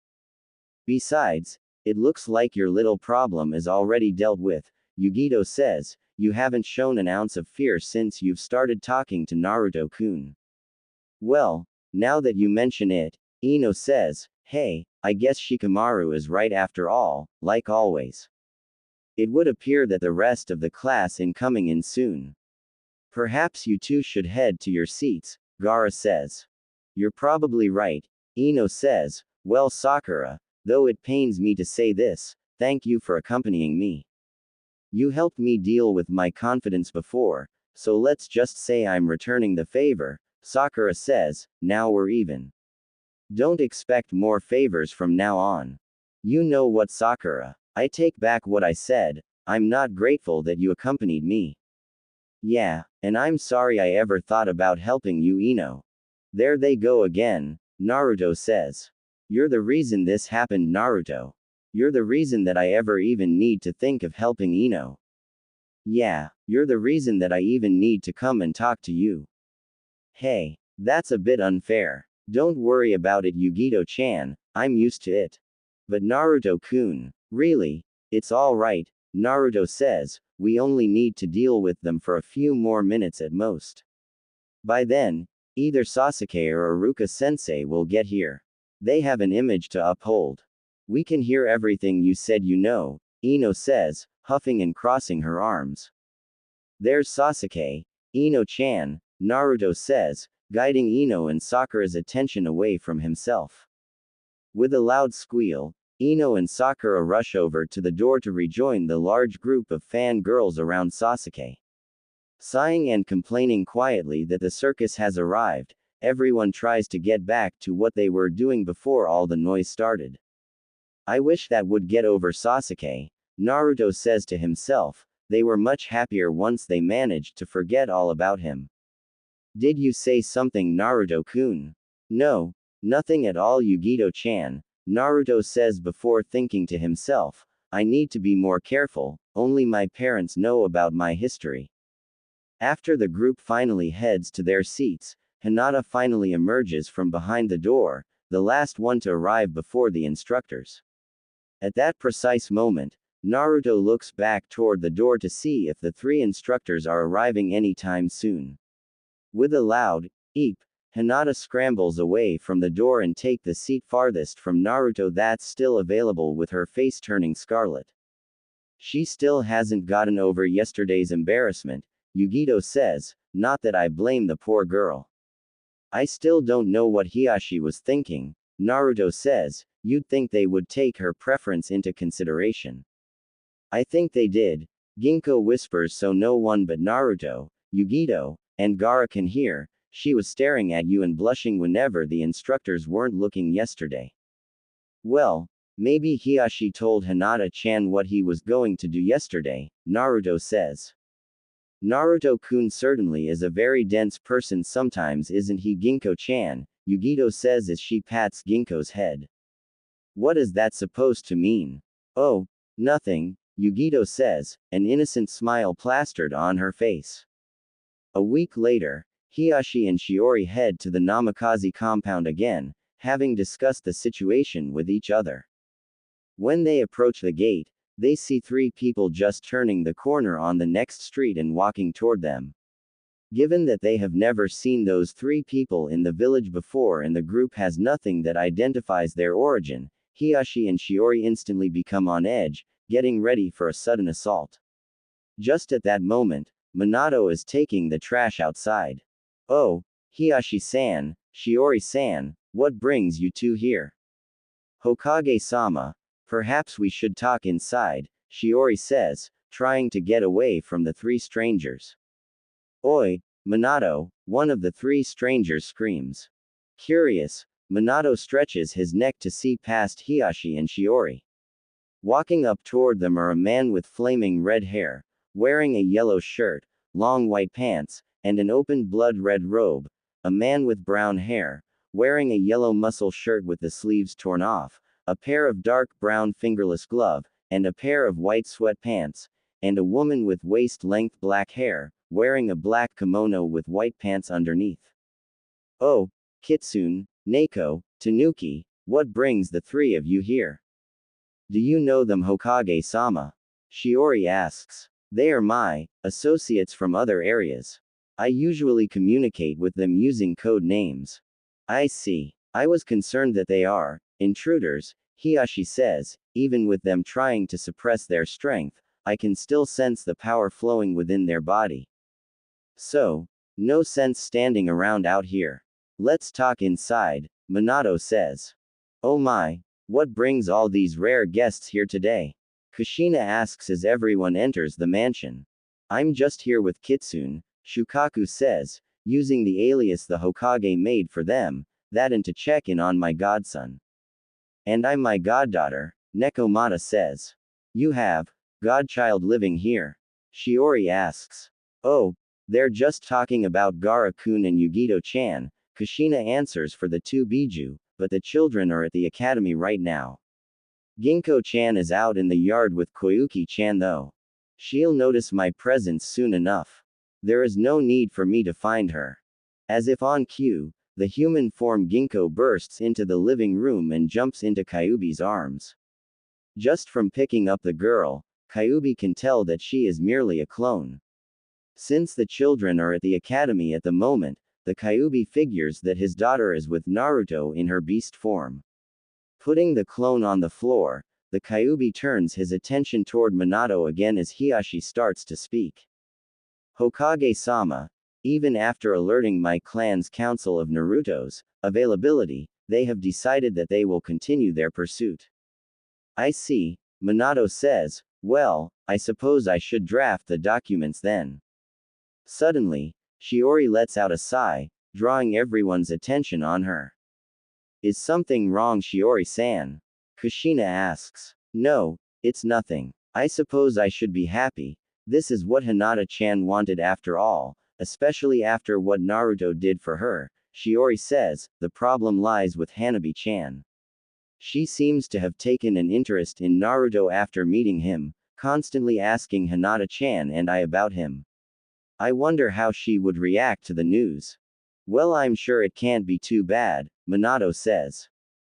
Besides, it looks like your little problem is already dealt with, Yugito says. You haven't shown an ounce of fear since you've started talking to Naruto-kun. Well, now that you mention it, Ino says, hey, I guess Shikamaru is right after all, like always. It would appear that the rest of the class is coming in soon. Perhaps you two should head to your seats, Gaara says. You're probably right, Ino says. Well, Sakura, though it pains me to say this, thank you for accompanying me. You helped me deal with my confidence before, so let's just say I'm returning the favor, Sakura says. Now we're even. Don't expect more favors from now on. You know what, Sakura? I take back what I said. I'm not grateful that you accompanied me. Yeah, and I'm sorry I ever thought about helping you, Ino. There they go again, Naruto says. You're the reason this happened, Naruto. You're the reason that I ever even need to think of helping Ino. Yeah, you're the reason that I even need to come and talk to you. Hey, that's a bit unfair. Don't worry about it, Yugito-chan, I'm used to it. But Naruto-kun, really? It's alright, Naruto says. We only need to deal with them for a few more minutes at most. By then, either Sasuke or Iruka-sensei will get here. They have an image to uphold. We can hear everything you said, you know, Ino says, huffing and crossing her arms. There's Sasuke, Ino-chan, Naruto says, guiding Ino and Sakura's attention away from himself. With a loud squeal, Ino and Sakura rush over to the door to rejoin the large group of fangirls around Sasuke. Sighing and complaining quietly that the circus has arrived, everyone tries to get back to what they were doing before all the noise started. I wish that would get over Sasuke, Naruto says to himself. They were much happier once they managed to forget all about him. Did you say something, Naruto-kun? No, nothing at all, Yugito-chan, Naruto says before thinking to himself. I need to be more careful, only my parents know about my history. After the group finally heads to their seats, Hinata finally emerges from behind the door, the last one to arrive before the instructors. At that precise moment, Naruto looks back toward the door to see if the three instructors are arriving anytime soon. With a loud eep, Hinata scrambles away from the door and takes the seat farthest from Naruto that's still available, with her face turning scarlet. She still hasn't gotten over yesterday's embarrassment, Yugito says, not that I blame the poor girl. I still don't know what Hiashi was thinking, Naruto says. You'd think they would take her preference into consideration. I think they did, Ginkgo whispers so no one but Naruto, Yugito, and Gaara can hear. She was staring at you and blushing whenever the instructors weren't looking yesterday. Well, maybe Hiashi told Hinata-chan what he was going to do yesterday, Naruto says. Naruto-kun certainly is a very dense person sometimes, isn't he, Ginkgo-chan? Yugito says as she pats Ginkgo's head. What is that supposed to mean? Oh, nothing, Yugito says, an innocent smile plastered on her face. A week later, Hiashi and Shiori head to the Namikaze compound again, having discussed the situation with each other. When they approach the gate, they see three people just turning the corner on the next street and walking toward them. Given that they have never seen those three people in the village before and the group has nothing that identifies their origin, Hiashi and Shiori instantly become on edge, getting ready for a sudden assault. Just at that moment, Minato is taking the trash outside. Oh, Hiashi-san, Shiori-san, what brings you two here? Hokage-sama, perhaps we should talk inside, Shiori says, trying to get away from the three strangers. Oi, Minato, one of the three strangers screams. Curious, Minato stretches his neck to see past Hiashi and Shiori. Walking up toward them are a man with flaming red hair, wearing a yellow shirt, long white pants, and an open blood-red robe, a man with brown hair, wearing a yellow muscle shirt with the sleeves torn off, a pair of dark brown fingerless gloves, and a pair of white sweatpants, and a woman with waist-length black hair, wearing a black kimono with white pants underneath. Oh, Kitsune, Neko, Tanuki, what brings the three of you here? Do you know them, Hokage-sama? Shiori asks. They are my associates from other areas. I usually communicate with them using code names. I see. I was concerned that they are intruders, Hiashi says. Even with them trying to suppress their strength, I can still sense the power flowing within their body. So, no sense standing around out here. Let's talk inside, Minato says. Oh my, what brings all these rare guests here today? Kushina asks as everyone enters the mansion. I'm just here with Kitsune, Shukaku says, using the alias the Hokage made for them, that and to check in on my godson. And I'm my goddaughter, Nekomata says. You have godchild living here? Shiori asks. Oh, they're just talking about Gaara-kun and Yugito-chan, Kushina answers for the two Biju, but the children are at the academy right now. Ginkgo-chan is out in the yard with Koyuki-chan though. She'll notice my presence soon enough. There is no need for me to find her. As if on cue, the human form Ginkgo bursts into the living room and jumps into Kyuubi's arms. Just from picking up the girl, Kyuubi can tell that she is merely a clone. Since the children are at the academy at the moment, the Kyuubi figures that his daughter is with Naruto in her beast form. Putting the clone on the floor, the Kyuubi turns his attention toward Minato again as Hiashi starts to speak. Hokage-sama, even after alerting my clan's council of Naruto's availability, they have decided that they will continue their pursuit. I see, Minato says. Well, I suppose I should draft the documents then. Suddenly, Shiori lets out a sigh, drawing everyone's attention on her. Is something wrong, Shiori-san? Kushina asks. No, it's nothing. I suppose I should be happy. This is what Hinata-chan wanted after all, especially after what Naruto did for her. Shiori says, the problem lies with Hanabi-chan. She seems to have taken an interest in Naruto after meeting him, constantly asking Hinata-chan and I about him. I wonder how she would react to the news. Well, I'm sure it can't be too bad, Minato says.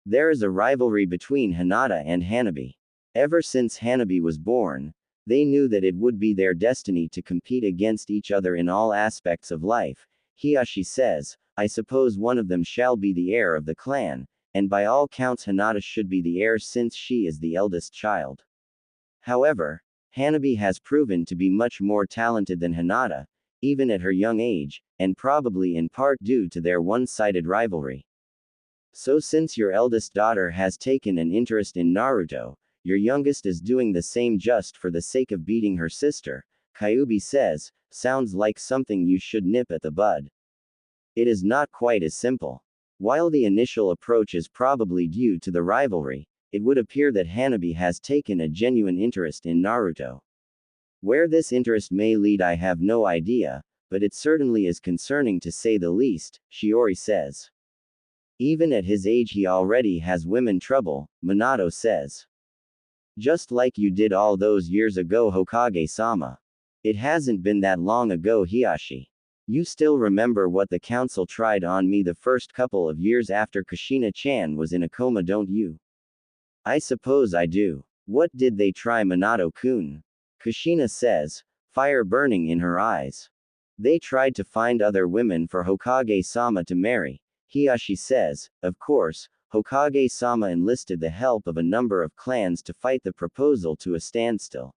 There is a rivalry between Hinata and Hanabi. Ever since Hanabi was born, they knew that it would be their destiny to compete against each other in all aspects of life. Hiyashi says, I suppose one of them shall be the heir of the clan, and by all counts Hinata should be the heir since she is the eldest child. However, Hanabi has proven to be much more talented than Hinata, even at her young age, and probably in part due to their one-sided rivalry. So since your eldest daughter has taken an interest in Naruto, your youngest is doing the same just for the sake of beating her sister, Kyuubi says, sounds like something you should nip at the bud. It is not quite as simple. While the initial approach is probably due to the rivalry, it would appear that Hanabi has taken a genuine interest in Naruto. Where this interest may lead I have no idea, but it certainly is concerning to say the least, Shiori says. Even at his age he already has women trouble, Minato says. Just like you did all those years ago, Hokage-sama. It hasn't been that long ago, Hiyashi. You still remember what the council tried on me the first couple of years after Kushina-chan was in a coma, don't you? I suppose I do. What did they try, Minato-kun? Kushina says, fire burning in her eyes. They tried to find other women for Hokage-sama to marry. Hiyashi says, of course, Hokage-sama enlisted the help of a number of clans to fight the proposal to a standstill.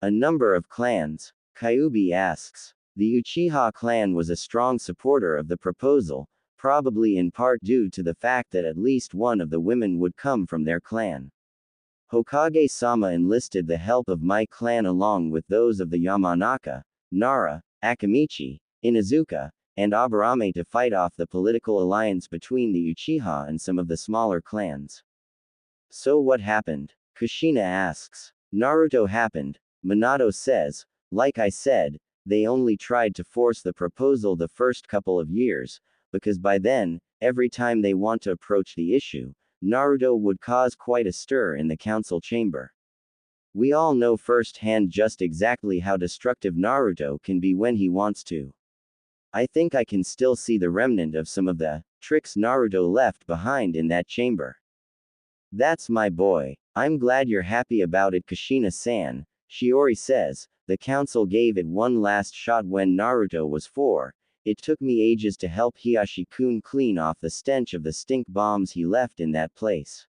A number of clans? Kyuubi asks. The Uchiha clan was a strong supporter of the proposal, probably in part due to the fact that at least one of the women would come from their clan. Hokage-sama enlisted the help of my clan along with those of the Yamanaka, Nara, Akamichi, Inuzuka, and Aburame to fight off the political alliance between the Uchiha and some of the smaller clans. So what happened? Kushina asks. Naruto happened, Minato says. Like I said, they only tried to force the proposal the first couple of years, because by then, every time they want to approach the issue, Naruto would cause quite a stir in the council chamber. We all know firsthand just exactly how destructive Naruto can be when he wants to. I think I can still see the remnant of some of the tricks Naruto left behind in that chamber. That's my boy. I'm glad you're happy about it, Kushina-san, Shiori says. The council gave it one last shot when Naruto was 4. It took me ages to help Hiyashi-kun clean off the stench of the stink bombs he left in that place.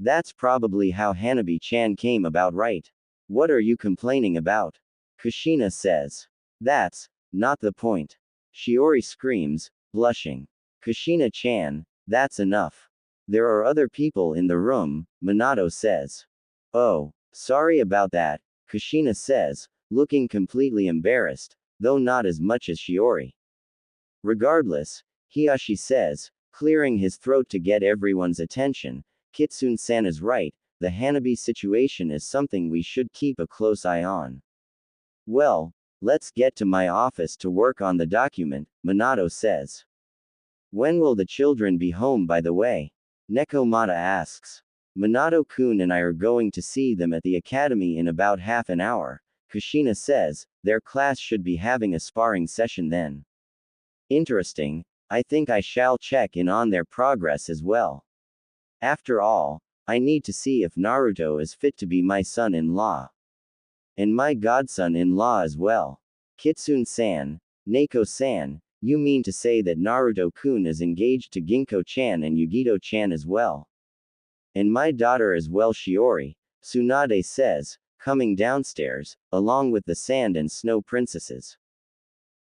That's probably how Hanabi-chan came about, right? What are you complaining about? Kushina says. That's not the point. Shiori screams, blushing. Kushina-chan, that's enough. There are other people in the room, Minato says. Oh, sorry about that, Kushina says, looking completely embarrassed, though not as much as Shiori. Regardless, Hiyashi says, clearing his throat to get everyone's attention, Kitsune-san is right, the Hanabi situation is something we should keep a close eye on. Well, let's get to my office to work on the document, Minato says. When will the children be home, by the way? Nekomata asks. Minato-kun and I are going to see them at the academy in about half an hour, Kushina says. Their class should be having a sparring session then. Interesting, I think I shall check in on their progress as well. After all, I need to see if Naruto is fit to be my son-in-law. And my godson-in-law as well. Kitsune-san, Neko-san, you mean to say that Naruto-kun is engaged to Ginko-chan and Yugito-chan as well? And my daughter as well, Shiori, Tsunade says, coming downstairs, along with the Sand and Snow Princesses.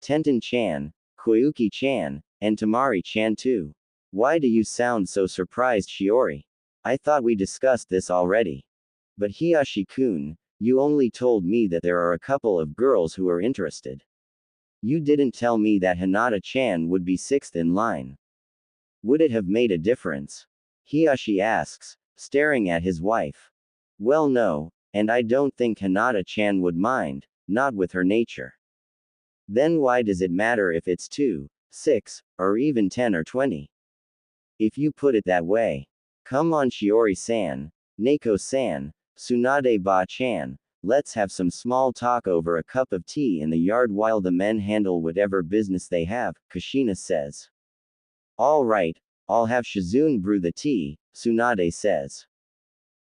Tenten-chan, Koyuki-chan, and Tamari-chan too. Why do you sound so surprised, Shiori? I thought we discussed this already. But Hiyashi-kun, you only told me that there are a couple of girls who are interested. You didn't tell me that Hinata-chan would be 6th in line. Would it have made a difference? Hiyashi asks, staring at his wife. Well, no, and I don't think Hinata-chan would mind, not with her nature. Then why does it matter if it's 2, 6, or even 10 or 20? If you put it that way. Come on, Shiori-san, Neko-san, Tsunade-ba-chan, let's have some small talk over a cup of tea in the yard while the men handle whatever business they have, Kushina says. All right, I'll have Shizune brew the tea, Tsunade says.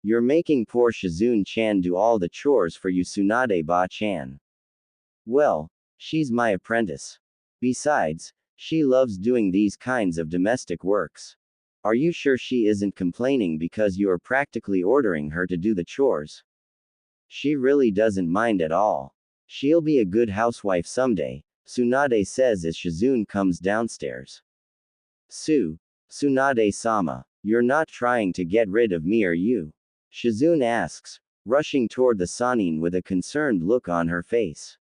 You're making poor Shizune-chan do all the chores for you, Tsunade-ba-chan. Well, she's my apprentice. Besides, she loves doing these kinds of domestic works. Are you sure she isn't complaining because you are practically ordering her to do the chores? She really doesn't mind at all. She'll be a good housewife someday, Tsunade says as Shizune comes downstairs. Tsunade-sama, you're not trying to get rid of me, are you? Shizune asks, rushing toward the Sanin with a concerned look on her face.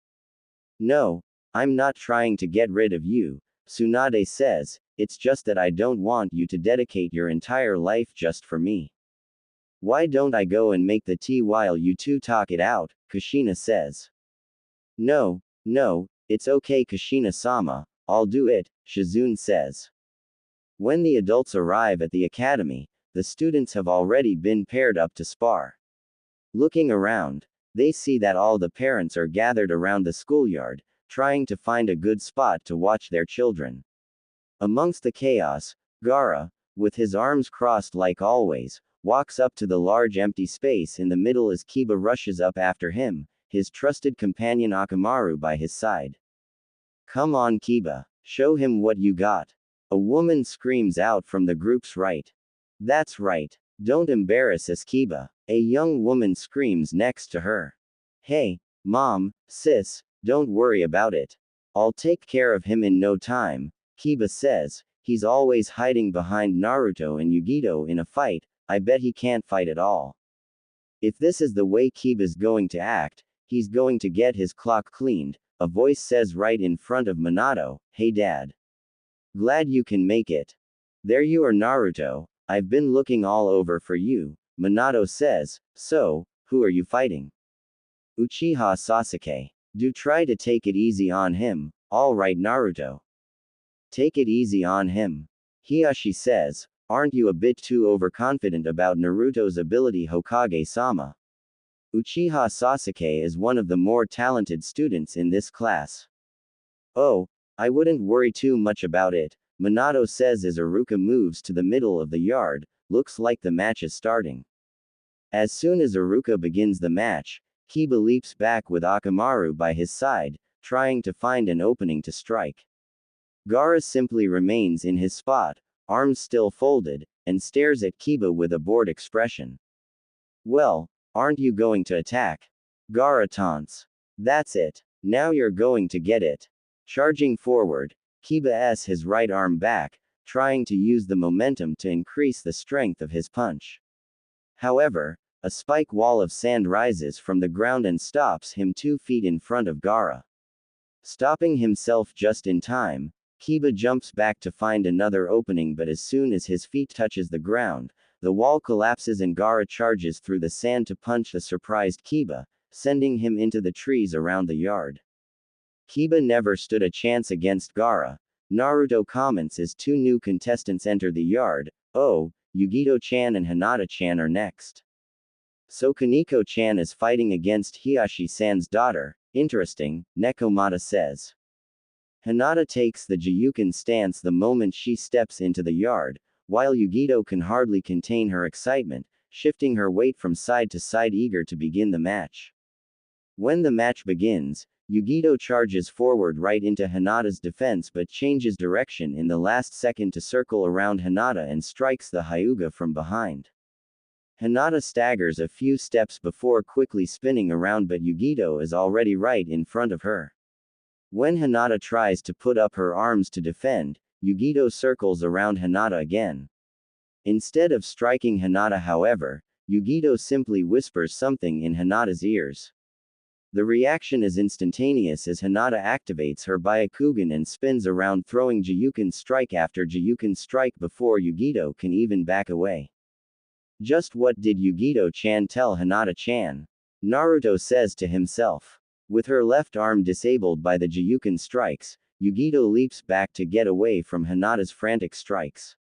No, I'm not trying to get rid of you, Tsunade says, it's just that I don't want you to dedicate your entire life just for me. Why don't I go and make the tea while you two talk it out, Kushina says. No, it's okay, Kushina-sama, I'll do it, Shizune says. When the adults arrive at the academy, the students have already been paired up to spar. Looking around, they see that all the parents are gathered around the schoolyard, trying to find a good spot to watch their children. Amongst the chaos, Gaara, with his arms crossed like always, walks up to the large empty space in the middle as Kiba rushes up after him, his trusted companion Akamaru by his side. Come on, Kiba, show him what you got. A woman screams out from the group's right. That's right, don't embarrass us, Kiba, a young woman screams next to her. Hey, mom, sis, don't worry about it. I'll take care of him in no time, Kiba says. He's always hiding behind Naruto and Yugito in a fight, I bet he can't fight at all. If this is the way Kiba's going to act, he's going to get his clock cleaned, a voice says right in front of Minato. Hey dad. Glad you can make it. There you are, Naruto, I've been looking all over for you, Minato says. So, who are you fighting? Uchiha Sasuke. Do try to take it easy on him, alright Naruto. Take it easy on him. Hiyashi says, aren't you a bit too overconfident about Naruto's ability, Hokage-sama? Uchiha Sasuke is one of the more talented students in this class. Oh, I wouldn't worry too much about it, Minato says as Iruka moves to the middle of the yard. Looks like the match is starting. As soon as Iruka begins the match, Kiba leaps back with Akamaru by his side, trying to find an opening to strike. Gaara simply remains in his spot, arms still folded, and stares at Kiba with a bored expression. Well, aren't you going to attack? Gaara taunts. That's it. Now you're going to get it. Charging forward, Kiba s his right arm back, trying to use the momentum to increase the strength of his punch. However, a spike wall of sand rises from the ground and stops him 2 feet in front of Gaara. Stopping himself just in time, Kiba jumps back to find another opening, but as soon as his feet touches the ground, the wall collapses and Gaara charges through the sand to punch the surprised Kiba, sending him into the trees around the yard. Kiba never stood a chance against Gaara, Naruto comments as 2 new contestants enter the yard. Oh, Yugito-chan and Hinata-chan are next. So Kaneko-chan is fighting against Hiyashi-san's daughter. Interesting, Nekomata says. Hinata takes the Jiyuken stance the moment she steps into the yard, while Yugito can hardly contain her excitement, shifting her weight from side to side eager to begin the match. When the match begins, Yugito charges forward right into Hinata's defense but changes direction in the last second to circle around Hinata and strikes the Hyuga from behind. Hinata staggers a few steps before quickly spinning around, but Yugito is already right in front of her. When Hinata tries to put up her arms to defend, Yugito circles around Hinata again. Instead of striking Hinata, however, Yugito simply whispers something in Hinata's ears. The reaction is instantaneous as Hinata activates her Byakugan and spins around, throwing Jiyuken strike after Jiyuken strike before Yugito can even back away. Just what did Yugito-chan tell Hinata-chan? Naruto says to himself. With her left arm disabled by the Jiyuken strikes, Yugito leaps back to get away from Hinata's frantic strikes.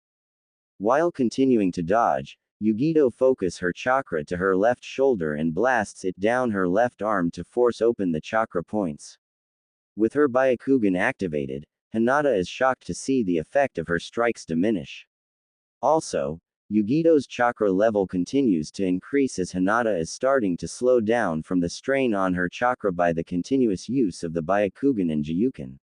While continuing to dodge, Yugito focuses her chakra to her left shoulder and blasts it down her left arm to force open the chakra points. With her Byakugan activated, Hinata is shocked to see the effect of her strikes diminish. Also, Yugito's chakra level continues to increase as Hinata is starting to slow down from the strain on her chakra by the continuous use of the Byakugan and Jiyuken.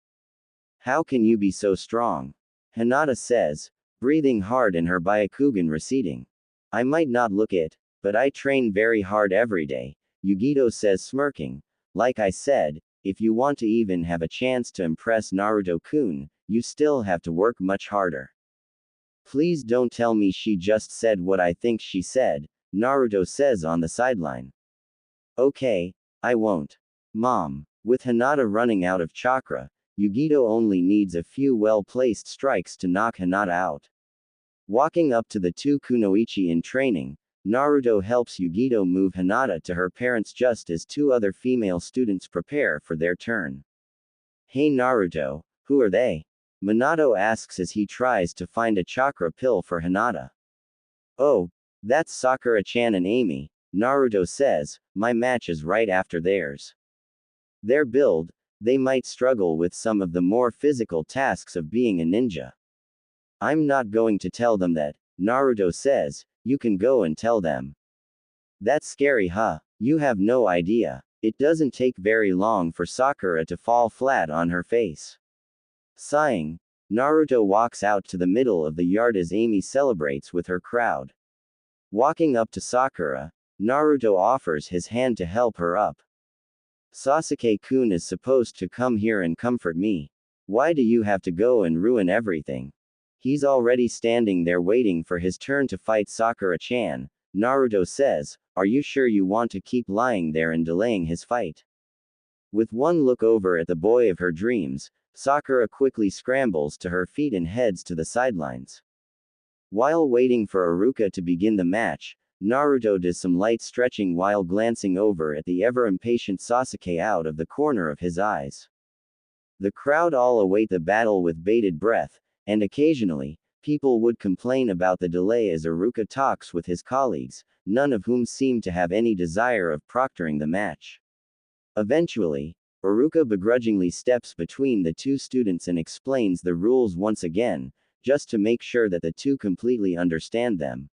How can you be so strong? Hinata says, breathing hard and her Byakugan receding. I might not look it, but I train very hard every day, Yugito says smirking. Like I said, if you want to even have a chance to impress Naruto-kun, you still have to work much harder. Please don't tell me she just said what I think she said, Naruto says on the sideline. Okay, I won't. Mom. With Hinata running out of chakra, Yugito only needs a few well-placed strikes to knock Hinata out. Walking up to the two kunoichi in training, Naruto helps Yugito move Hinata to her parents just as two other female students prepare for their turn. Hey Naruto, who are they? Minato asks as he tries to find a chakra pill for Hinata. Oh, that's Sakura-chan and Amy, Naruto says, my match is right after theirs. Their build, they might struggle with some of the more physical tasks of being a ninja. I'm not going to tell them that, Naruto says, you can go and tell them. That's scary, huh? You have no idea. It doesn't take very long for Sakura to fall flat on her face. Sighing, Naruto walks out to the middle of the yard as Amy celebrates with her crowd. Walking up to Sakura, Naruto offers his hand to help her up. Sasuke-kun is supposed to come here and comfort me. Why do you have to go and ruin everything? He's already standing there waiting for his turn to fight Sakura-chan, Naruto says, are you sure you want to keep lying there and delaying his fight? With one look over at the boy of her dreams, Sakura quickly scrambles to her feet and heads to the sidelines. While waiting for Iruka to begin the match, Naruto does some light stretching while glancing over at the ever-impatient Sasuke out of the corner of his eyes. The crowd all await the battle with bated breath, and occasionally, people would complain about the delay as Iruka talks with his colleagues, none of whom seem to have any desire of proctoring the match. Eventually, Iruka begrudgingly steps between the two students and explains the rules once again, just to make sure that the two completely understand them.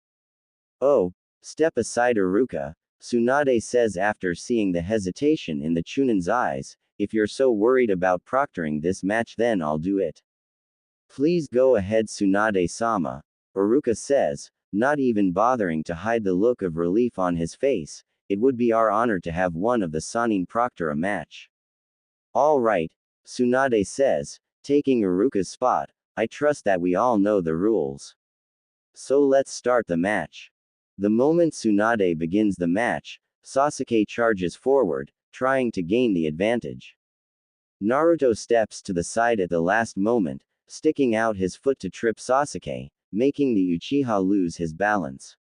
Oh, step aside Iruka, Tsunade says after seeing the hesitation in the Chunin's eyes, if you're so worried about proctoring this match then I'll do it. Please go ahead Tsunade-sama, Iruka says, not even bothering to hide the look of relief on his face, it would be our honor to have one of the Sannin proctor a match. All right, Tsunade says, taking Iruka's spot, I trust that we all know the rules. So let's start the match. The moment Tsunade begins the match, Sasuke charges forward, trying to gain the advantage. Naruto steps to the side at the last moment, sticking out his foot to trip Sasuke, making the Uchiha lose his balance.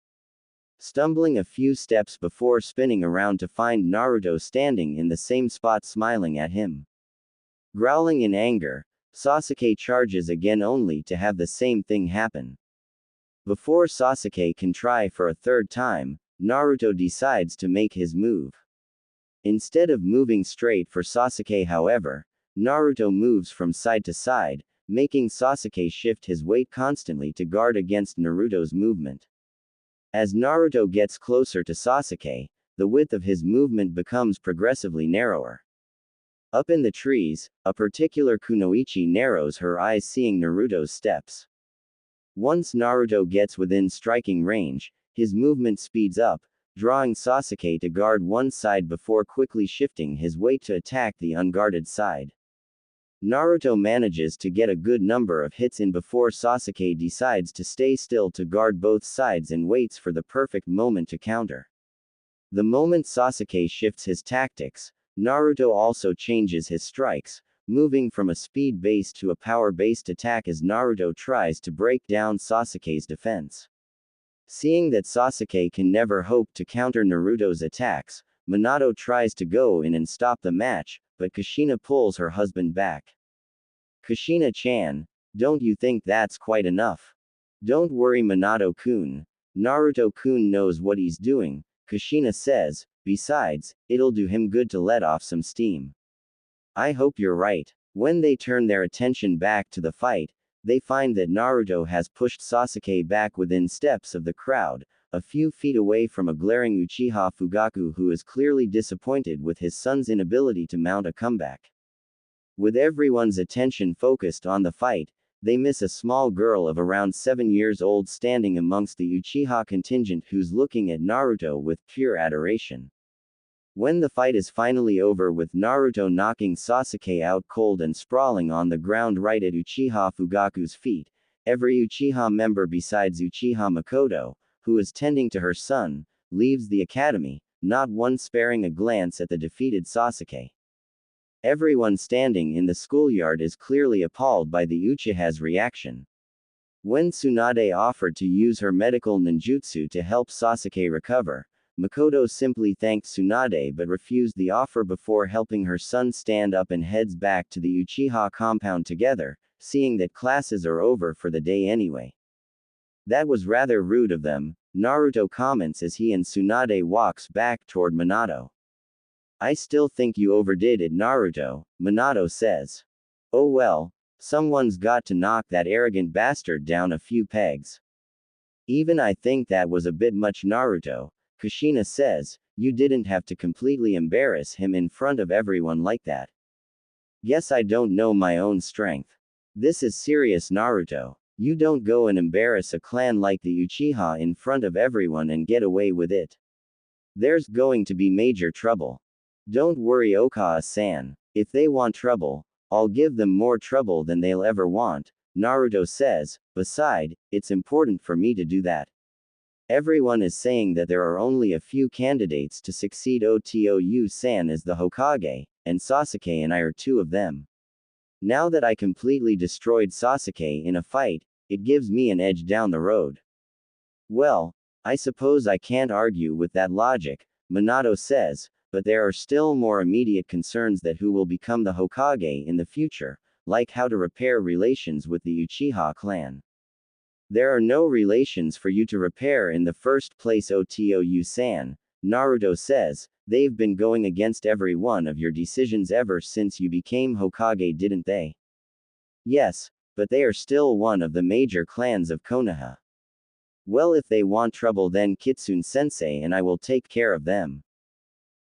Stumbling a few steps before spinning around to find Naruto standing in the same spot smiling at him. Growling in anger, Sasuke charges again only to have the same thing happen. Before Sasuke can try for a third time, Naruto decides to make his move. Instead of moving straight for Sasuke however, Naruto moves from side to side, making Sasuke shift his weight constantly to guard against Naruto's movement. As Naruto gets closer to Sasuke, the width of his movement becomes progressively narrower. Up in the trees, a particular kunoichi narrows her eyes seeing Naruto's steps. Once Naruto gets within striking range, his movement speeds up, drawing Sasuke to guard one side before quickly shifting his weight to attack the unguarded side. Naruto manages to get a good number of hits in before Sasuke decides to stay still to guard both sides and waits for the perfect moment to counter. The moment Sasuke shifts his tactics, Naruto also changes his strikes, moving from a speed-based to a power-based attack as Naruto tries to break down Sasuke's defense. Seeing that Sasuke can never hope to counter Naruto's attacks, Minato tries to go in and stop the match, but Kushina pulls her husband back. Kushina-chan, don't you think that's quite enough? Don't worry Minato-kun. Naruto-kun knows what he's doing, Kushina says, besides, it'll do him good to let off some steam. I hope you're right. When they turn their attention back to the fight, they find that Naruto has pushed Sasuke back within steps of the crowd, a few feet away from a glaring Uchiha Fugaku who is clearly disappointed with his son's inability to mount a comeback. With everyone's attention focused on the fight, they miss a small girl of around 7 years old standing amongst the Uchiha contingent who's looking at Naruto with pure adoration. When the fight is finally over with Naruto knocking Sasuke out cold and sprawling on the ground right at Uchiha Fugaku's feet, every Uchiha member besides Uchiha Makoto, who is tending to her son, leaves the academy, not one sparing a glance at the defeated Sasuke. Everyone standing in the schoolyard is clearly appalled by the Uchiha's reaction. When Tsunade offered to use her medical ninjutsu to help Sasuke recover, Makoto simply thanked Tsunade but refused the offer before helping her son stand up and heads back to the Uchiha compound together, seeing that classes are over for the day anyway. That was rather rude of them, Naruto comments as he and Tsunade walks back toward Minato. I still think you overdid it Naruto, Minato says. Oh well, someone's got to knock that arrogant bastard down a few pegs. Even I think that was a bit much Naruto, Kushina says, you didn't have to completely embarrass him in front of everyone like that. Guess I don't know my own strength. This is serious Naruto. You don't go and embarrass a clan like the Uchiha in front of everyone and get away with it. There's going to be major trouble. Don't worry Okawa-san, if they want trouble, I'll give them more trouble than they'll ever want, Naruto says, beside, it's important for me to do that. Everyone is saying that there are only a few candidates to succeed Otou-san as the Hokage, and Sasuke and I are two of them. Now that I completely destroyed Sasuke in a fight, it gives me an edge down the road. Well, I suppose I can't argue with that logic, Minato says, but there are still more immediate concerns that who will become the Hokage in the future, like how to repair relations with the Uchiha clan. There are no relations for you to repair in the first place Otou-san, Naruto says, they've been going against every one of your decisions ever since you became Hokage didn't they? Yes, but they are still one of the major clans of Konoha. Well if they want trouble then Kitsune-sensei and I will take care of them.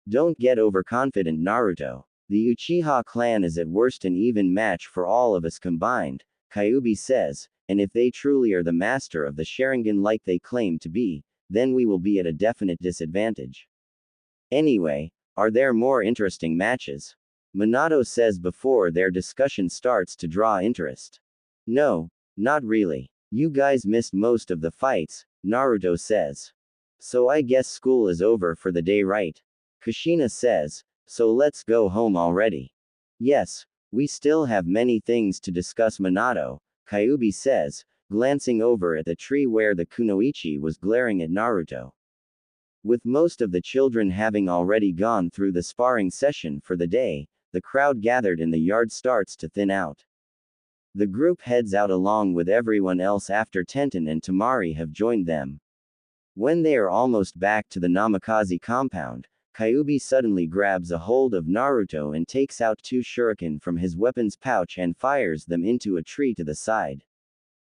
Don't get overconfident Naruto. The Uchiha clan is at worst an even match for all of us combined, Kyuubi says, and if they truly are the master of the Sharingan like they claim to be, then we will be at a definite disadvantage. Anyway, are there more interesting matches? Minato says before their discussion starts to draw interest. No, not really. You guys missed most of the fights, Naruto says. So I guess school is over for the day right? Kushina says, so let's go home already. Yes, we still have many things to discuss Minato, Kyuubi says, glancing over at the tree where the kunoichi was glaring at Naruto. With most of the children having already gone through the sparring session for the day, the crowd gathered in the yard starts to thin out. The group heads out along with everyone else after Tenten and Tamari have joined them. When they are almost back to the Namikaze compound, Kyuubi suddenly grabs a hold of Naruto and takes out 2 shuriken from his weapons pouch and fires them into a tree to the side.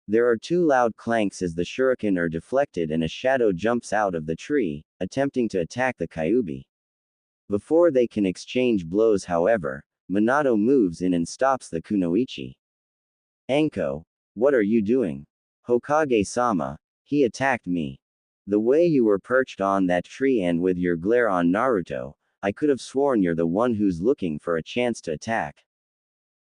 There are 2 loud clanks as the shuriken are deflected and a shadow jumps out of the tree, attempting to attack the Kyuubi. Before they can exchange blows however, Minato moves in and stops the kunoichi. Anko, what are you doing? Hokage-sama, he attacked me. The way you were perched on that tree and with your glare on Naruto, I could have sworn you're the one who's looking for a chance to attack.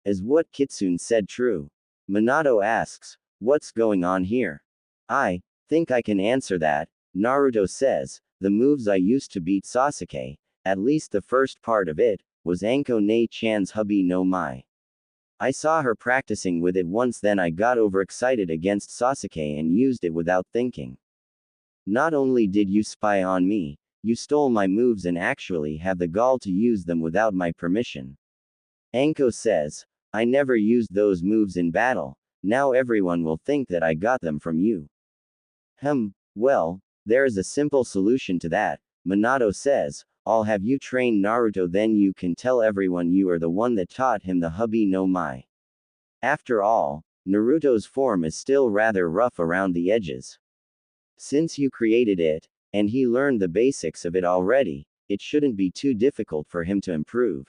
Is what Kitsune said true? Minato asks, what's going on here? I think I can answer that, Naruto says, the moves I used to beat Sasuke, at least the first part of it, was Anko Ne-chan's hubby no Mai. I saw her practicing with it once then I got overexcited against Sasuke and used it without thinking. Not only did you spy on me, you stole my moves and actually have the gall to use them without my permission. Anko says, I never used those moves in battle, now everyone will think that I got them from you. Well, there is a simple solution to that, Minato says, I'll have you train Naruto, then you can tell everyone you are the one that taught him the Hubby no Mai. After all, Naruto's form is still rather rough around the edges. Since you created it, and he learned the basics of it already, it shouldn't be too difficult for him to improve.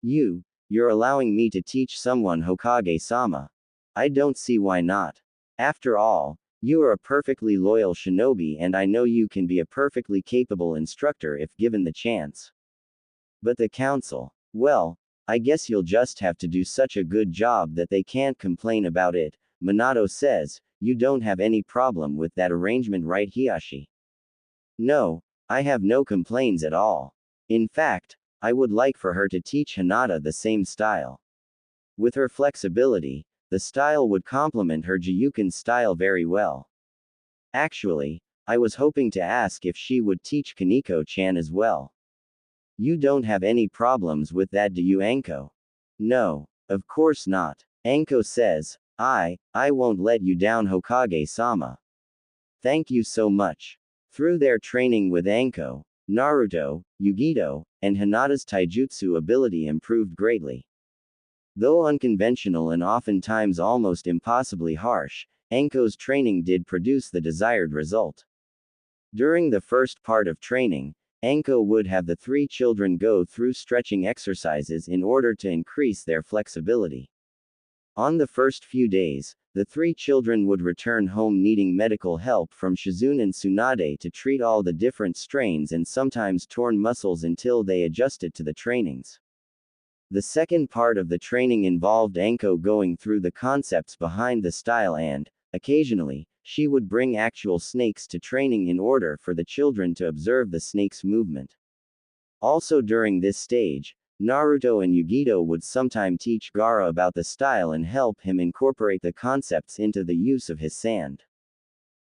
You're allowing me to teach someone Hokage-sama. I don't see why not. After all, you are a perfectly loyal shinobi and I know you can be a perfectly capable instructor if given the chance. But the council, well, I guess you'll just have to do such a good job that they can't complain about it, Minato says. You don't have any problem with that arrangement, right, Hiashi? No, I have no complaints at all. In fact, I would like for her to teach Hinata the same style. With her flexibility, the style would complement her Jiyuken style very well. Actually, I was hoping to ask if she would teach Kaneko-chan as well. You don't have any problems with that, do you, Anko? No, of course not. Anko says, I won't let you down, Hokage-sama. Thank you so much. Through their training with Anko, Naruto, Yugito, and Hinata's taijutsu ability improved greatly. Though unconventional and oftentimes almost impossibly harsh, Anko's training did produce the desired result. During the first part of training, Anko would have the three children go through stretching exercises in order to increase their flexibility. On the first few days, the three children would return home needing medical help from Shizune and Tsunade to treat all the different strains and sometimes torn muscles until they adjusted to the trainings. The second part of the training involved Anko going through the concepts behind the style and, occasionally, she would bring actual snakes to training in order for the children to observe the snake's movement. Also during this stage, Naruto and Yugito would sometime teach Gaara about the style and help him incorporate the concepts into the use of his sand.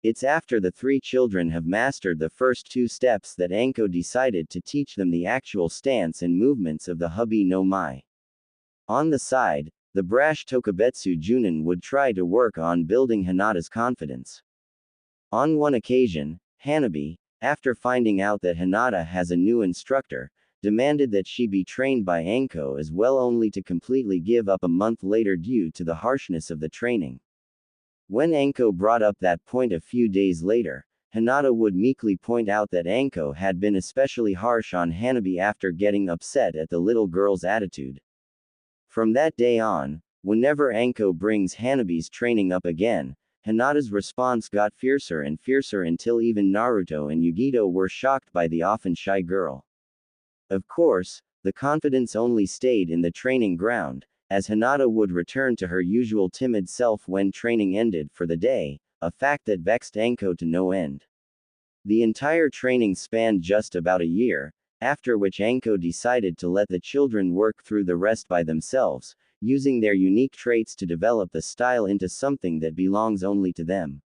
It's after the three children have mastered the first two steps that Anko decided to teach them the actual stance and movements of the Hubby no Mai. On the side, the brash Tokubetsu Junin would try to work on building Hinata's confidence. On one occasion, Hanabi, after finding out that Hinata has a new instructor, demanded that she be trained by Anko as well, only to completely give up a month later due to the harshness of the training. When Anko brought up that point a few days later, Hinata would meekly point out that Anko had been especially harsh on Hanabi after getting upset at the little girl's attitude. From that day on, whenever Anko brings Hanabi's training up again, Hinata's response got fiercer and fiercer until even Naruto and Yugito were shocked by the often shy girl. Of course, the confidence only stayed in the training ground, as Hinata would return to her usual timid self when training ended for the day, a fact that vexed Anko to no end. The entire training spanned just about a year, after which Anko decided to let the children work through the rest by themselves, using their unique traits to develop the style into something that belongs only to them.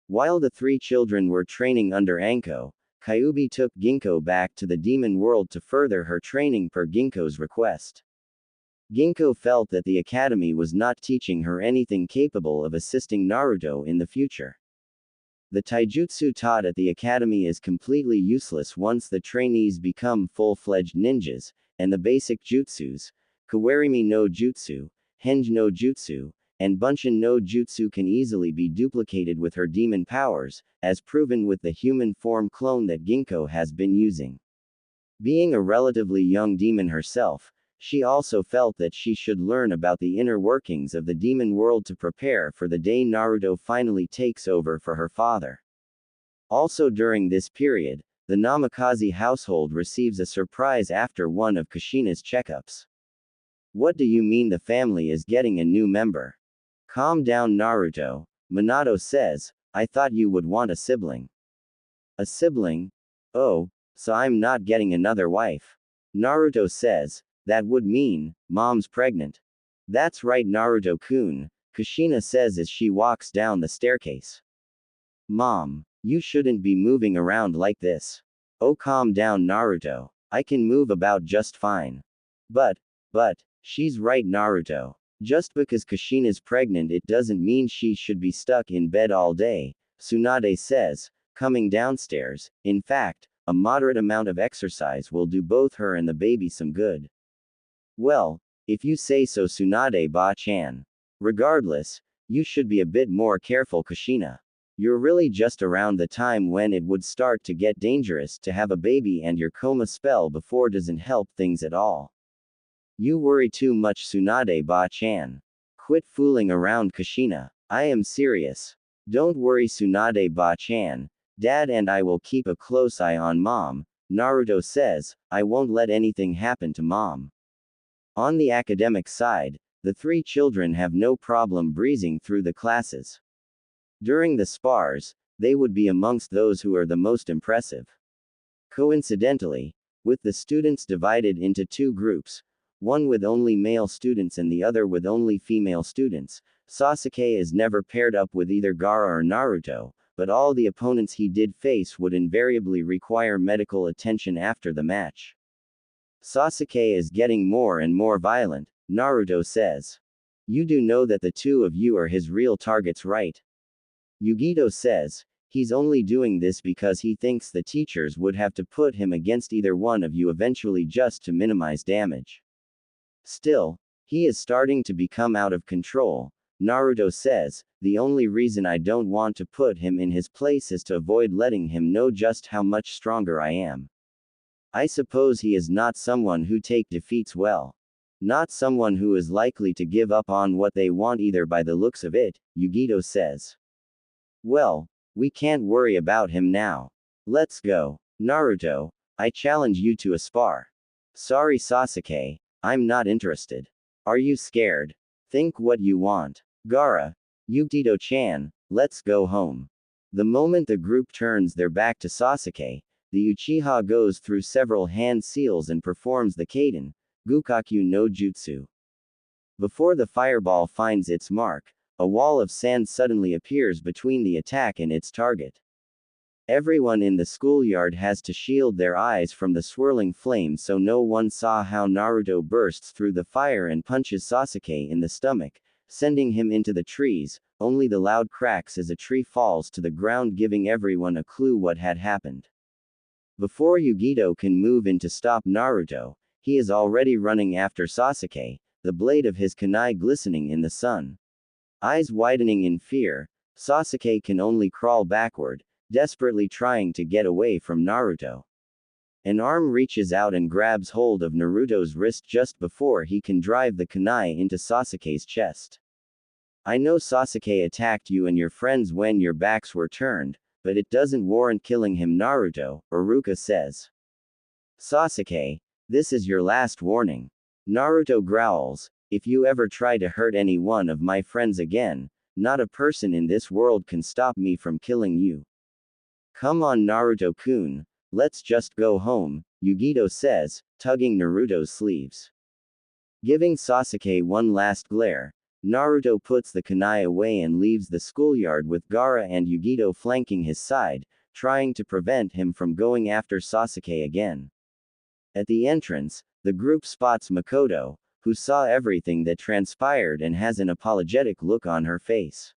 While the three children were training under Anko, Kyuubi took Ginkgo back to the demon world to further her training per Ginkgo's request. Ginkgo felt that the academy was not teaching her anything capable of assisting Naruto in the future. The taijutsu taught at the academy is completely useless once the trainees become full-fledged ninjas, and the basic jutsus, Kawarimi no Jutsu, Henge no Jutsu, and Bunshin no Jutsu can easily be duplicated with her demon powers, as proven with the human form clone that Ginkgo has been using. Being a relatively young demon herself, she also felt that she should learn about the inner workings of the demon world to prepare for the day Naruto finally takes over for her father. Also during this period, the Namikaze household receives a surprise after one of Kushina's checkups. What do you mean the family is getting a new member? Calm down, Naruto, Minato says, I thought you would want a sibling. A sibling? Oh, so I'm not getting another wife. Naruto says, that would mean, mom's pregnant. That's right, Naruto-kun, Kushina says as she walks down the staircase. Mom, You shouldn't be moving around like this. Oh, calm down, Naruto. I can move about just fine. But, she's right, Naruto. Just because Kushina's pregnant, it doesn't mean she should be stuck in bed all day, Tsunade says, coming downstairs. In fact, a moderate amount of exercise will do both her and the baby some good. Well, if you say so, Tsunade-ba-chan. Regardless, you should be a bit more careful, Kushina. You're really just around the time when it would start to get dangerous to have a baby, and your coma spell before doesn't help things at all. You worry too much, Tsunade-ba-chan. Quit fooling around, Kushina. I am serious. Don't worry, Tsunade-ba-chan. Dad and I will keep a close eye on Mom, Naruto says. I won't let anything happen to Mom. On the academic side, the three children have no problem breezing through the classes. During the spars, they would be amongst those who are the most impressive. Coincidentally, with the students divided into two groups, one with only male students and the other with only female students, Sasuke is never paired up with either Gaara or Naruto, but all the opponents he did face would invariably require medical attention after the match. Sasuke is getting more and more violent, Naruto says. You do know that the two of you are his real targets, right? Yugito says, he's only doing this because he thinks the teachers would have to put him against either one of you eventually just to minimize damage. Still, he is starting to become out of control, Naruto says. The only reason I don't want to put him in his place is to avoid letting him know just how much stronger I am. I suppose he is not someone who take defeats well. Not someone who is likely to give up on what they want either by the looks of it, Yugito says. Well, we can't worry about him now. Let's go. Naruto, I challenge you to a spar. Sorry, Sasuke, I'm not interested. Are you scared? Think what you want. Gaara, Yugito-chan, let's go home. The moment the group turns their back to Sasuke, the Uchiha goes through several hand seals and performs the Kaden, Gukaku no Jutsu. Before the fireball finds its mark, a wall of sand suddenly appears between the attack and its target. Everyone in the schoolyard has to shield their eyes from the swirling flames so no one saw how Naruto bursts through the fire and punches Sasuke in the stomach, sending him into the trees. Only the loud cracks as a tree falls to the ground, giving everyone a clue what had happened. Before Yugito can move in to stop Naruto, he is already running after Sasuke, the blade of his kunai glistening in the sun. Eyes widening in fear, Sasuke can only crawl backward, desperately trying to get away from Naruto. An arm reaches out and grabs hold of Naruto's wrist just before he can drive the kunai into Sasuke's chest. I know Sasuke attacked you and your friends when your backs were turned, but it doesn't warrant killing him, Naruto, Iruka says. Sasuke, this is your last warning. Naruto growls, if you ever try to hurt any one of my friends again, not a person in this world can stop me from killing you. Come on, Naruto-kun, let's just go home, Yugito says, tugging Naruto's sleeves. Giving Sasuke one last glare, Naruto puts the kunai away and leaves the schoolyard with Gaara and Yugito flanking his side, trying to prevent him from going after Sasuke again. At the entrance, the group spots Makoto, who saw everything that transpired and has an apologetic look on her face.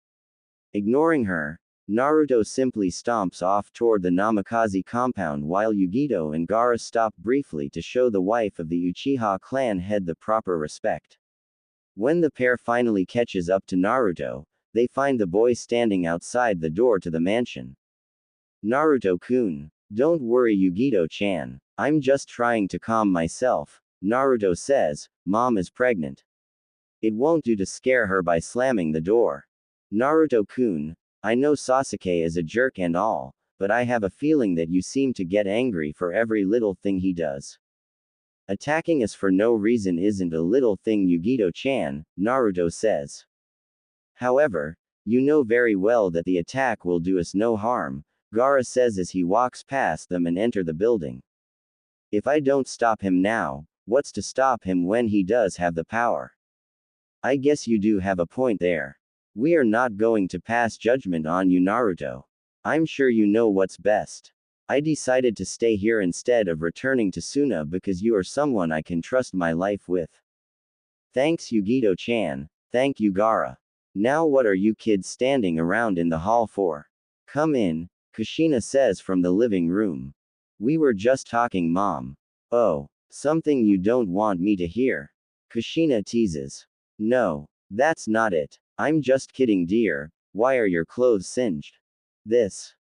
Ignoring her, Naruto simply stomps off toward the Namikaze compound while Yugito and Gaara stop briefly to show the wife of the Uchiha clan head the proper respect. When the pair finally catches up to Naruto, they find the boy standing outside the door to the mansion. Naruto-kun, don't worry, Yugito-chan, I'm just trying to calm myself, Naruto says. Mom is pregnant. It won't do to scare her by slamming the door. Naruto-kun, I know Sasuke is a jerk and all, but I have a feeling that you seem to get angry for every little thing he does. Attacking us for no reason isn't a little thing, Yugito-chan, Naruto says. However, you know very well that the attack will do us no harm, Gaara says as he walks past them and enter the building. If I don't stop him now, what's to stop him when he does have the power? I guess you do have a point there. We are not going to pass judgment on you, Naruto. I'm sure you know what's best. I decided to stay here instead of returning to Suna because you are someone I can trust my life with. Thanks Yugito-chan. Thank you Gara. Now what are you kids standing around in the hall for? Come in, Kushina says from the living room. We were just talking mom. Oh, something you don't want me to hear. Kushina teases. No, that's not it. I'm just kidding dear, why are your clothes singed? This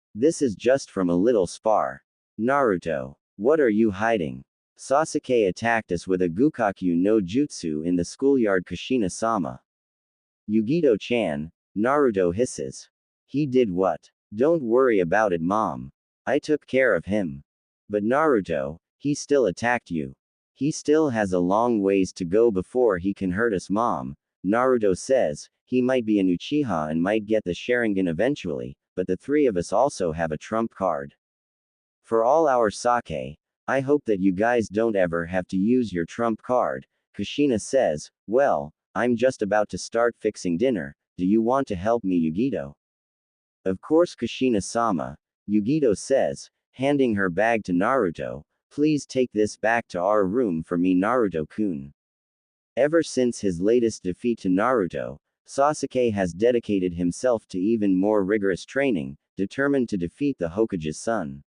is just from a little spar. Naruto, what are you hiding? Sasuke attacked us with a Gukakyu no Jutsu in the schoolyard Kushina-sama. Yugito-chan, Naruto hisses. He did what? Don't worry about it mom. I took care of him. But Naruto, he still attacked you. He still has a long ways to go before he can hurt us mom. Naruto says, he might be an Uchiha and might get the Sharingan eventually, but the three of us also have a trump card. For all our sake, I hope that you guys don't ever have to use your trump card. Kushina says, well, I'm just about to start fixing dinner, do you want to help me Yugito? Of course Kushina-sama, Yugito says, handing her bag to Naruto, please take this back to our room for me Naruto-kun. Ever since his latest defeat to Naruto, Sasuke has dedicated himself to even more rigorous training, determined to defeat the Hokage's son.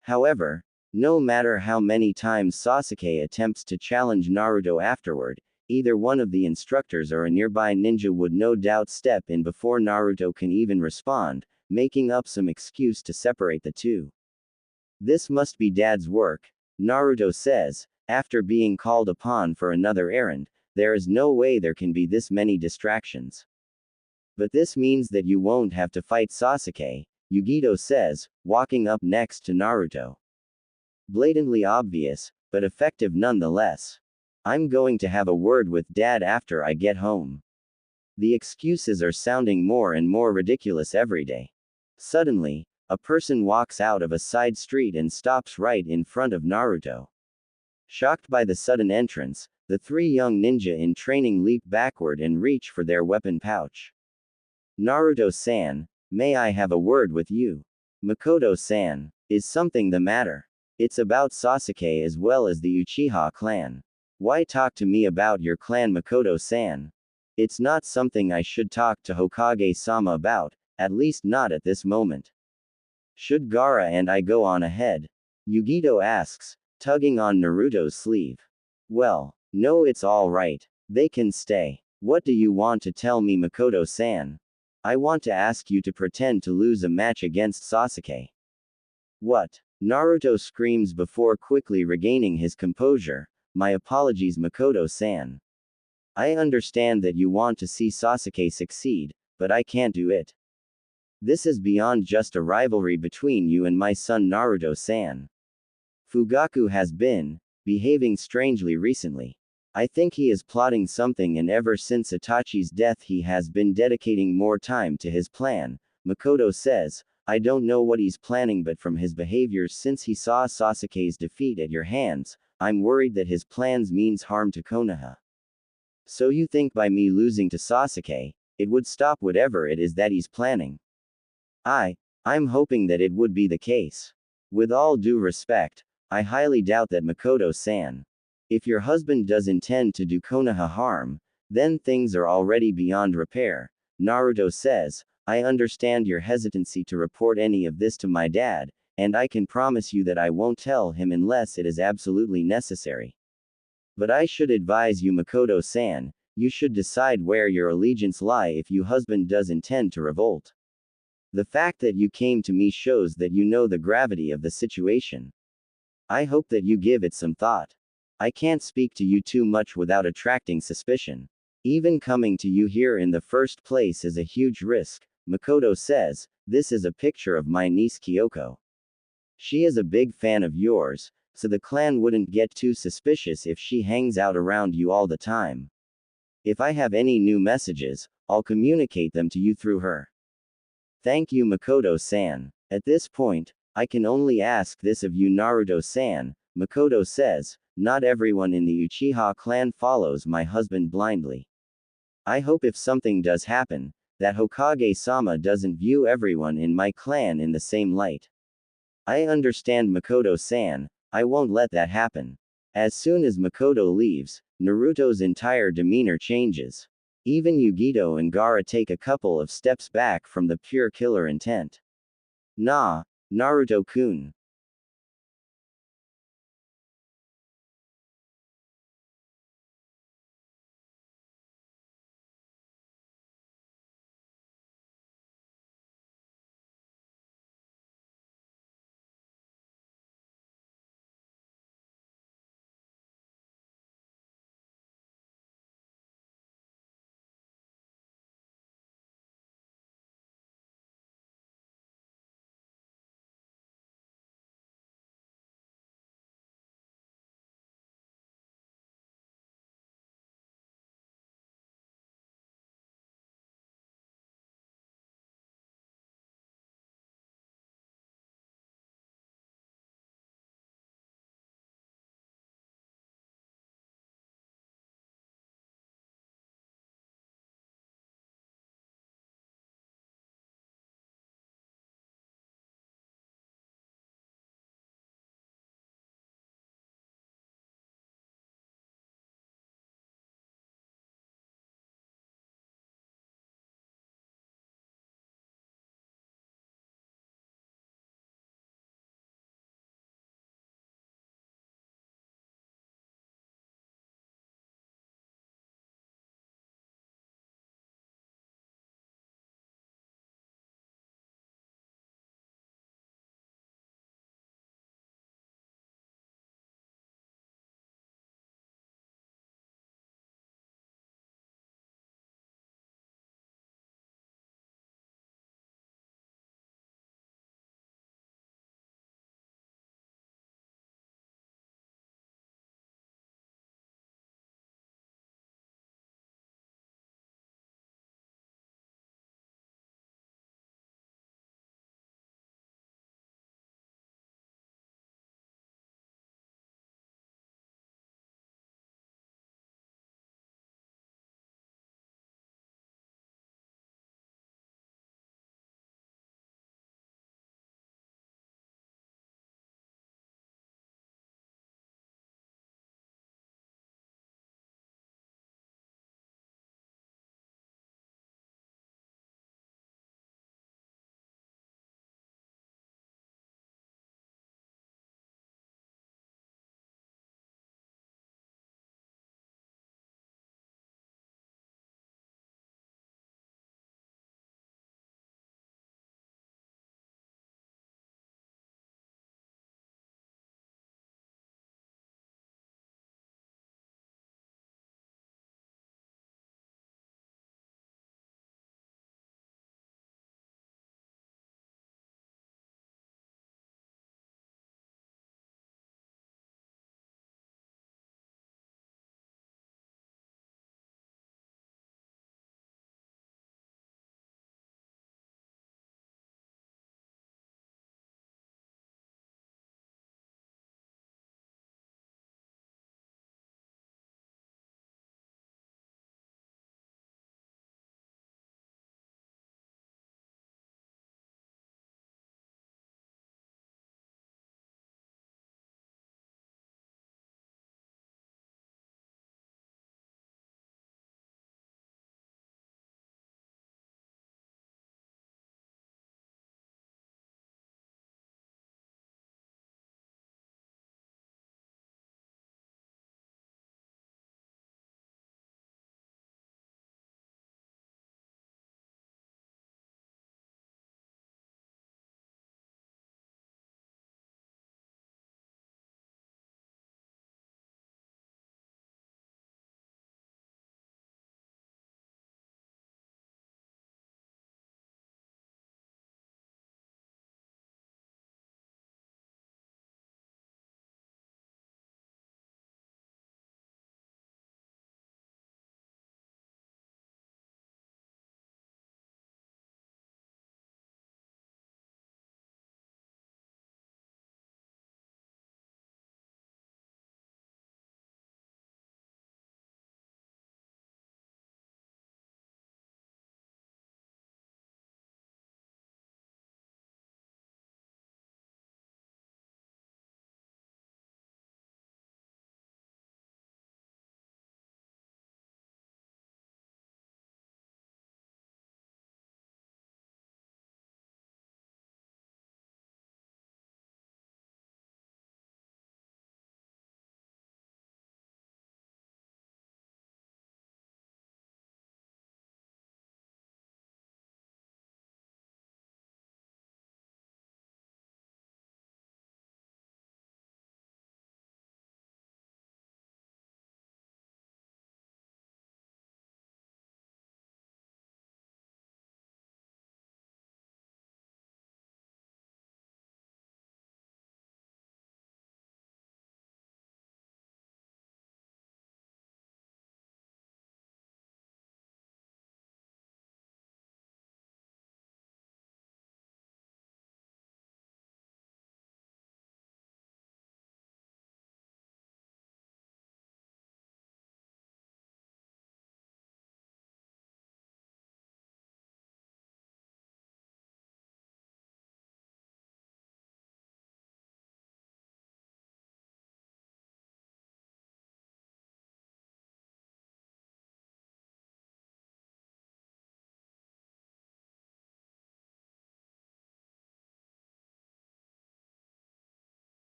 However, no matter how many times Sasuke attempts to challenge Naruto afterward, either one of the instructors or a nearby ninja would no doubt step in before Naruto can even respond, making up some excuse to separate the two. This must be Dad's work, Naruto says, after being called upon for another errand. There is no way there can be this many distractions. But this means that you won't have to fight Sasuke, Yugito says, walking up next to Naruto. Blatantly obvious, but effective nonetheless. I'm going to have a word with Dad after I get home. The excuses are sounding more and more ridiculous every day. Suddenly, a person walks out of a side street and stops right in front of Naruto. Shocked by the sudden entrance, the three young ninja in training leap backward and reach for their weapon pouch. Naruto-san, may I have a word with you? Makoto-san, is something the matter? It's about Sasuke as well as the Uchiha clan. Why talk to me about your clan Makoto-san? It's not something I should talk to Hokage-sama about, at least not at this moment. Should Gaara and I go on ahead? Yugito asks, tugging on Naruto's sleeve. Well, no, it's all right. They can stay. What do you want to tell me, Makoto-san? I want to ask you to pretend to lose a match against Sasuke. What? Naruto screams before quickly regaining his composure. My apologies, Makoto-san. I understand that you want to see Sasuke succeed, but I can't do it. This is beyond just a rivalry between you and my son Naruto-san. Fugaku has been behaving strangely recently. I think he is plotting something, and ever since Itachi's death he has been dedicating more time to his plan, Makoto says. I don't know what he's planning, but from his behaviors since he saw Sasuke's defeat at your hands, I'm worried that his plans means harm to Konoha. So you think by me losing to Sasuke, it would stop whatever it is that he's planning? I'm hoping that it would be the case. With all due respect, I highly doubt that, Makoto-san. If your husband does intend to do Konoha harm, then things are already beyond repair, Naruto says. I understand your hesitancy to report any of this to my dad, and I can promise you that I won't tell him unless it is absolutely necessary. But I should advise you, Makoto-san, you should decide where your allegiance lie if your husband does intend to revolt. The fact that you came to me shows that you know the gravity of the situation. I hope that you give it some thought. I can't speak to you too much without attracting suspicion. Even coming to you here in the first place is a huge risk, Makoto says. This is a picture of my niece Kyoko. She is a big fan of yours, so the clan wouldn't get too suspicious if she hangs out around you all the time. If I have any new messages, I'll communicate them to you through her. Thank you, Makoto-san. At this point, I can only ask this of you, Naruto-san, Makoto says. Not everyone in the Uchiha clan follows my husband blindly. I hope if something does happen, that Hokage-sama doesn't view everyone in my clan in the same light. I understand Makoto-san, I won't let that happen. As soon as Makoto leaves, Naruto's entire demeanor changes. Even Yugito and Gaara take a couple of steps back from the pure killer intent. Nah, Naruto-kun.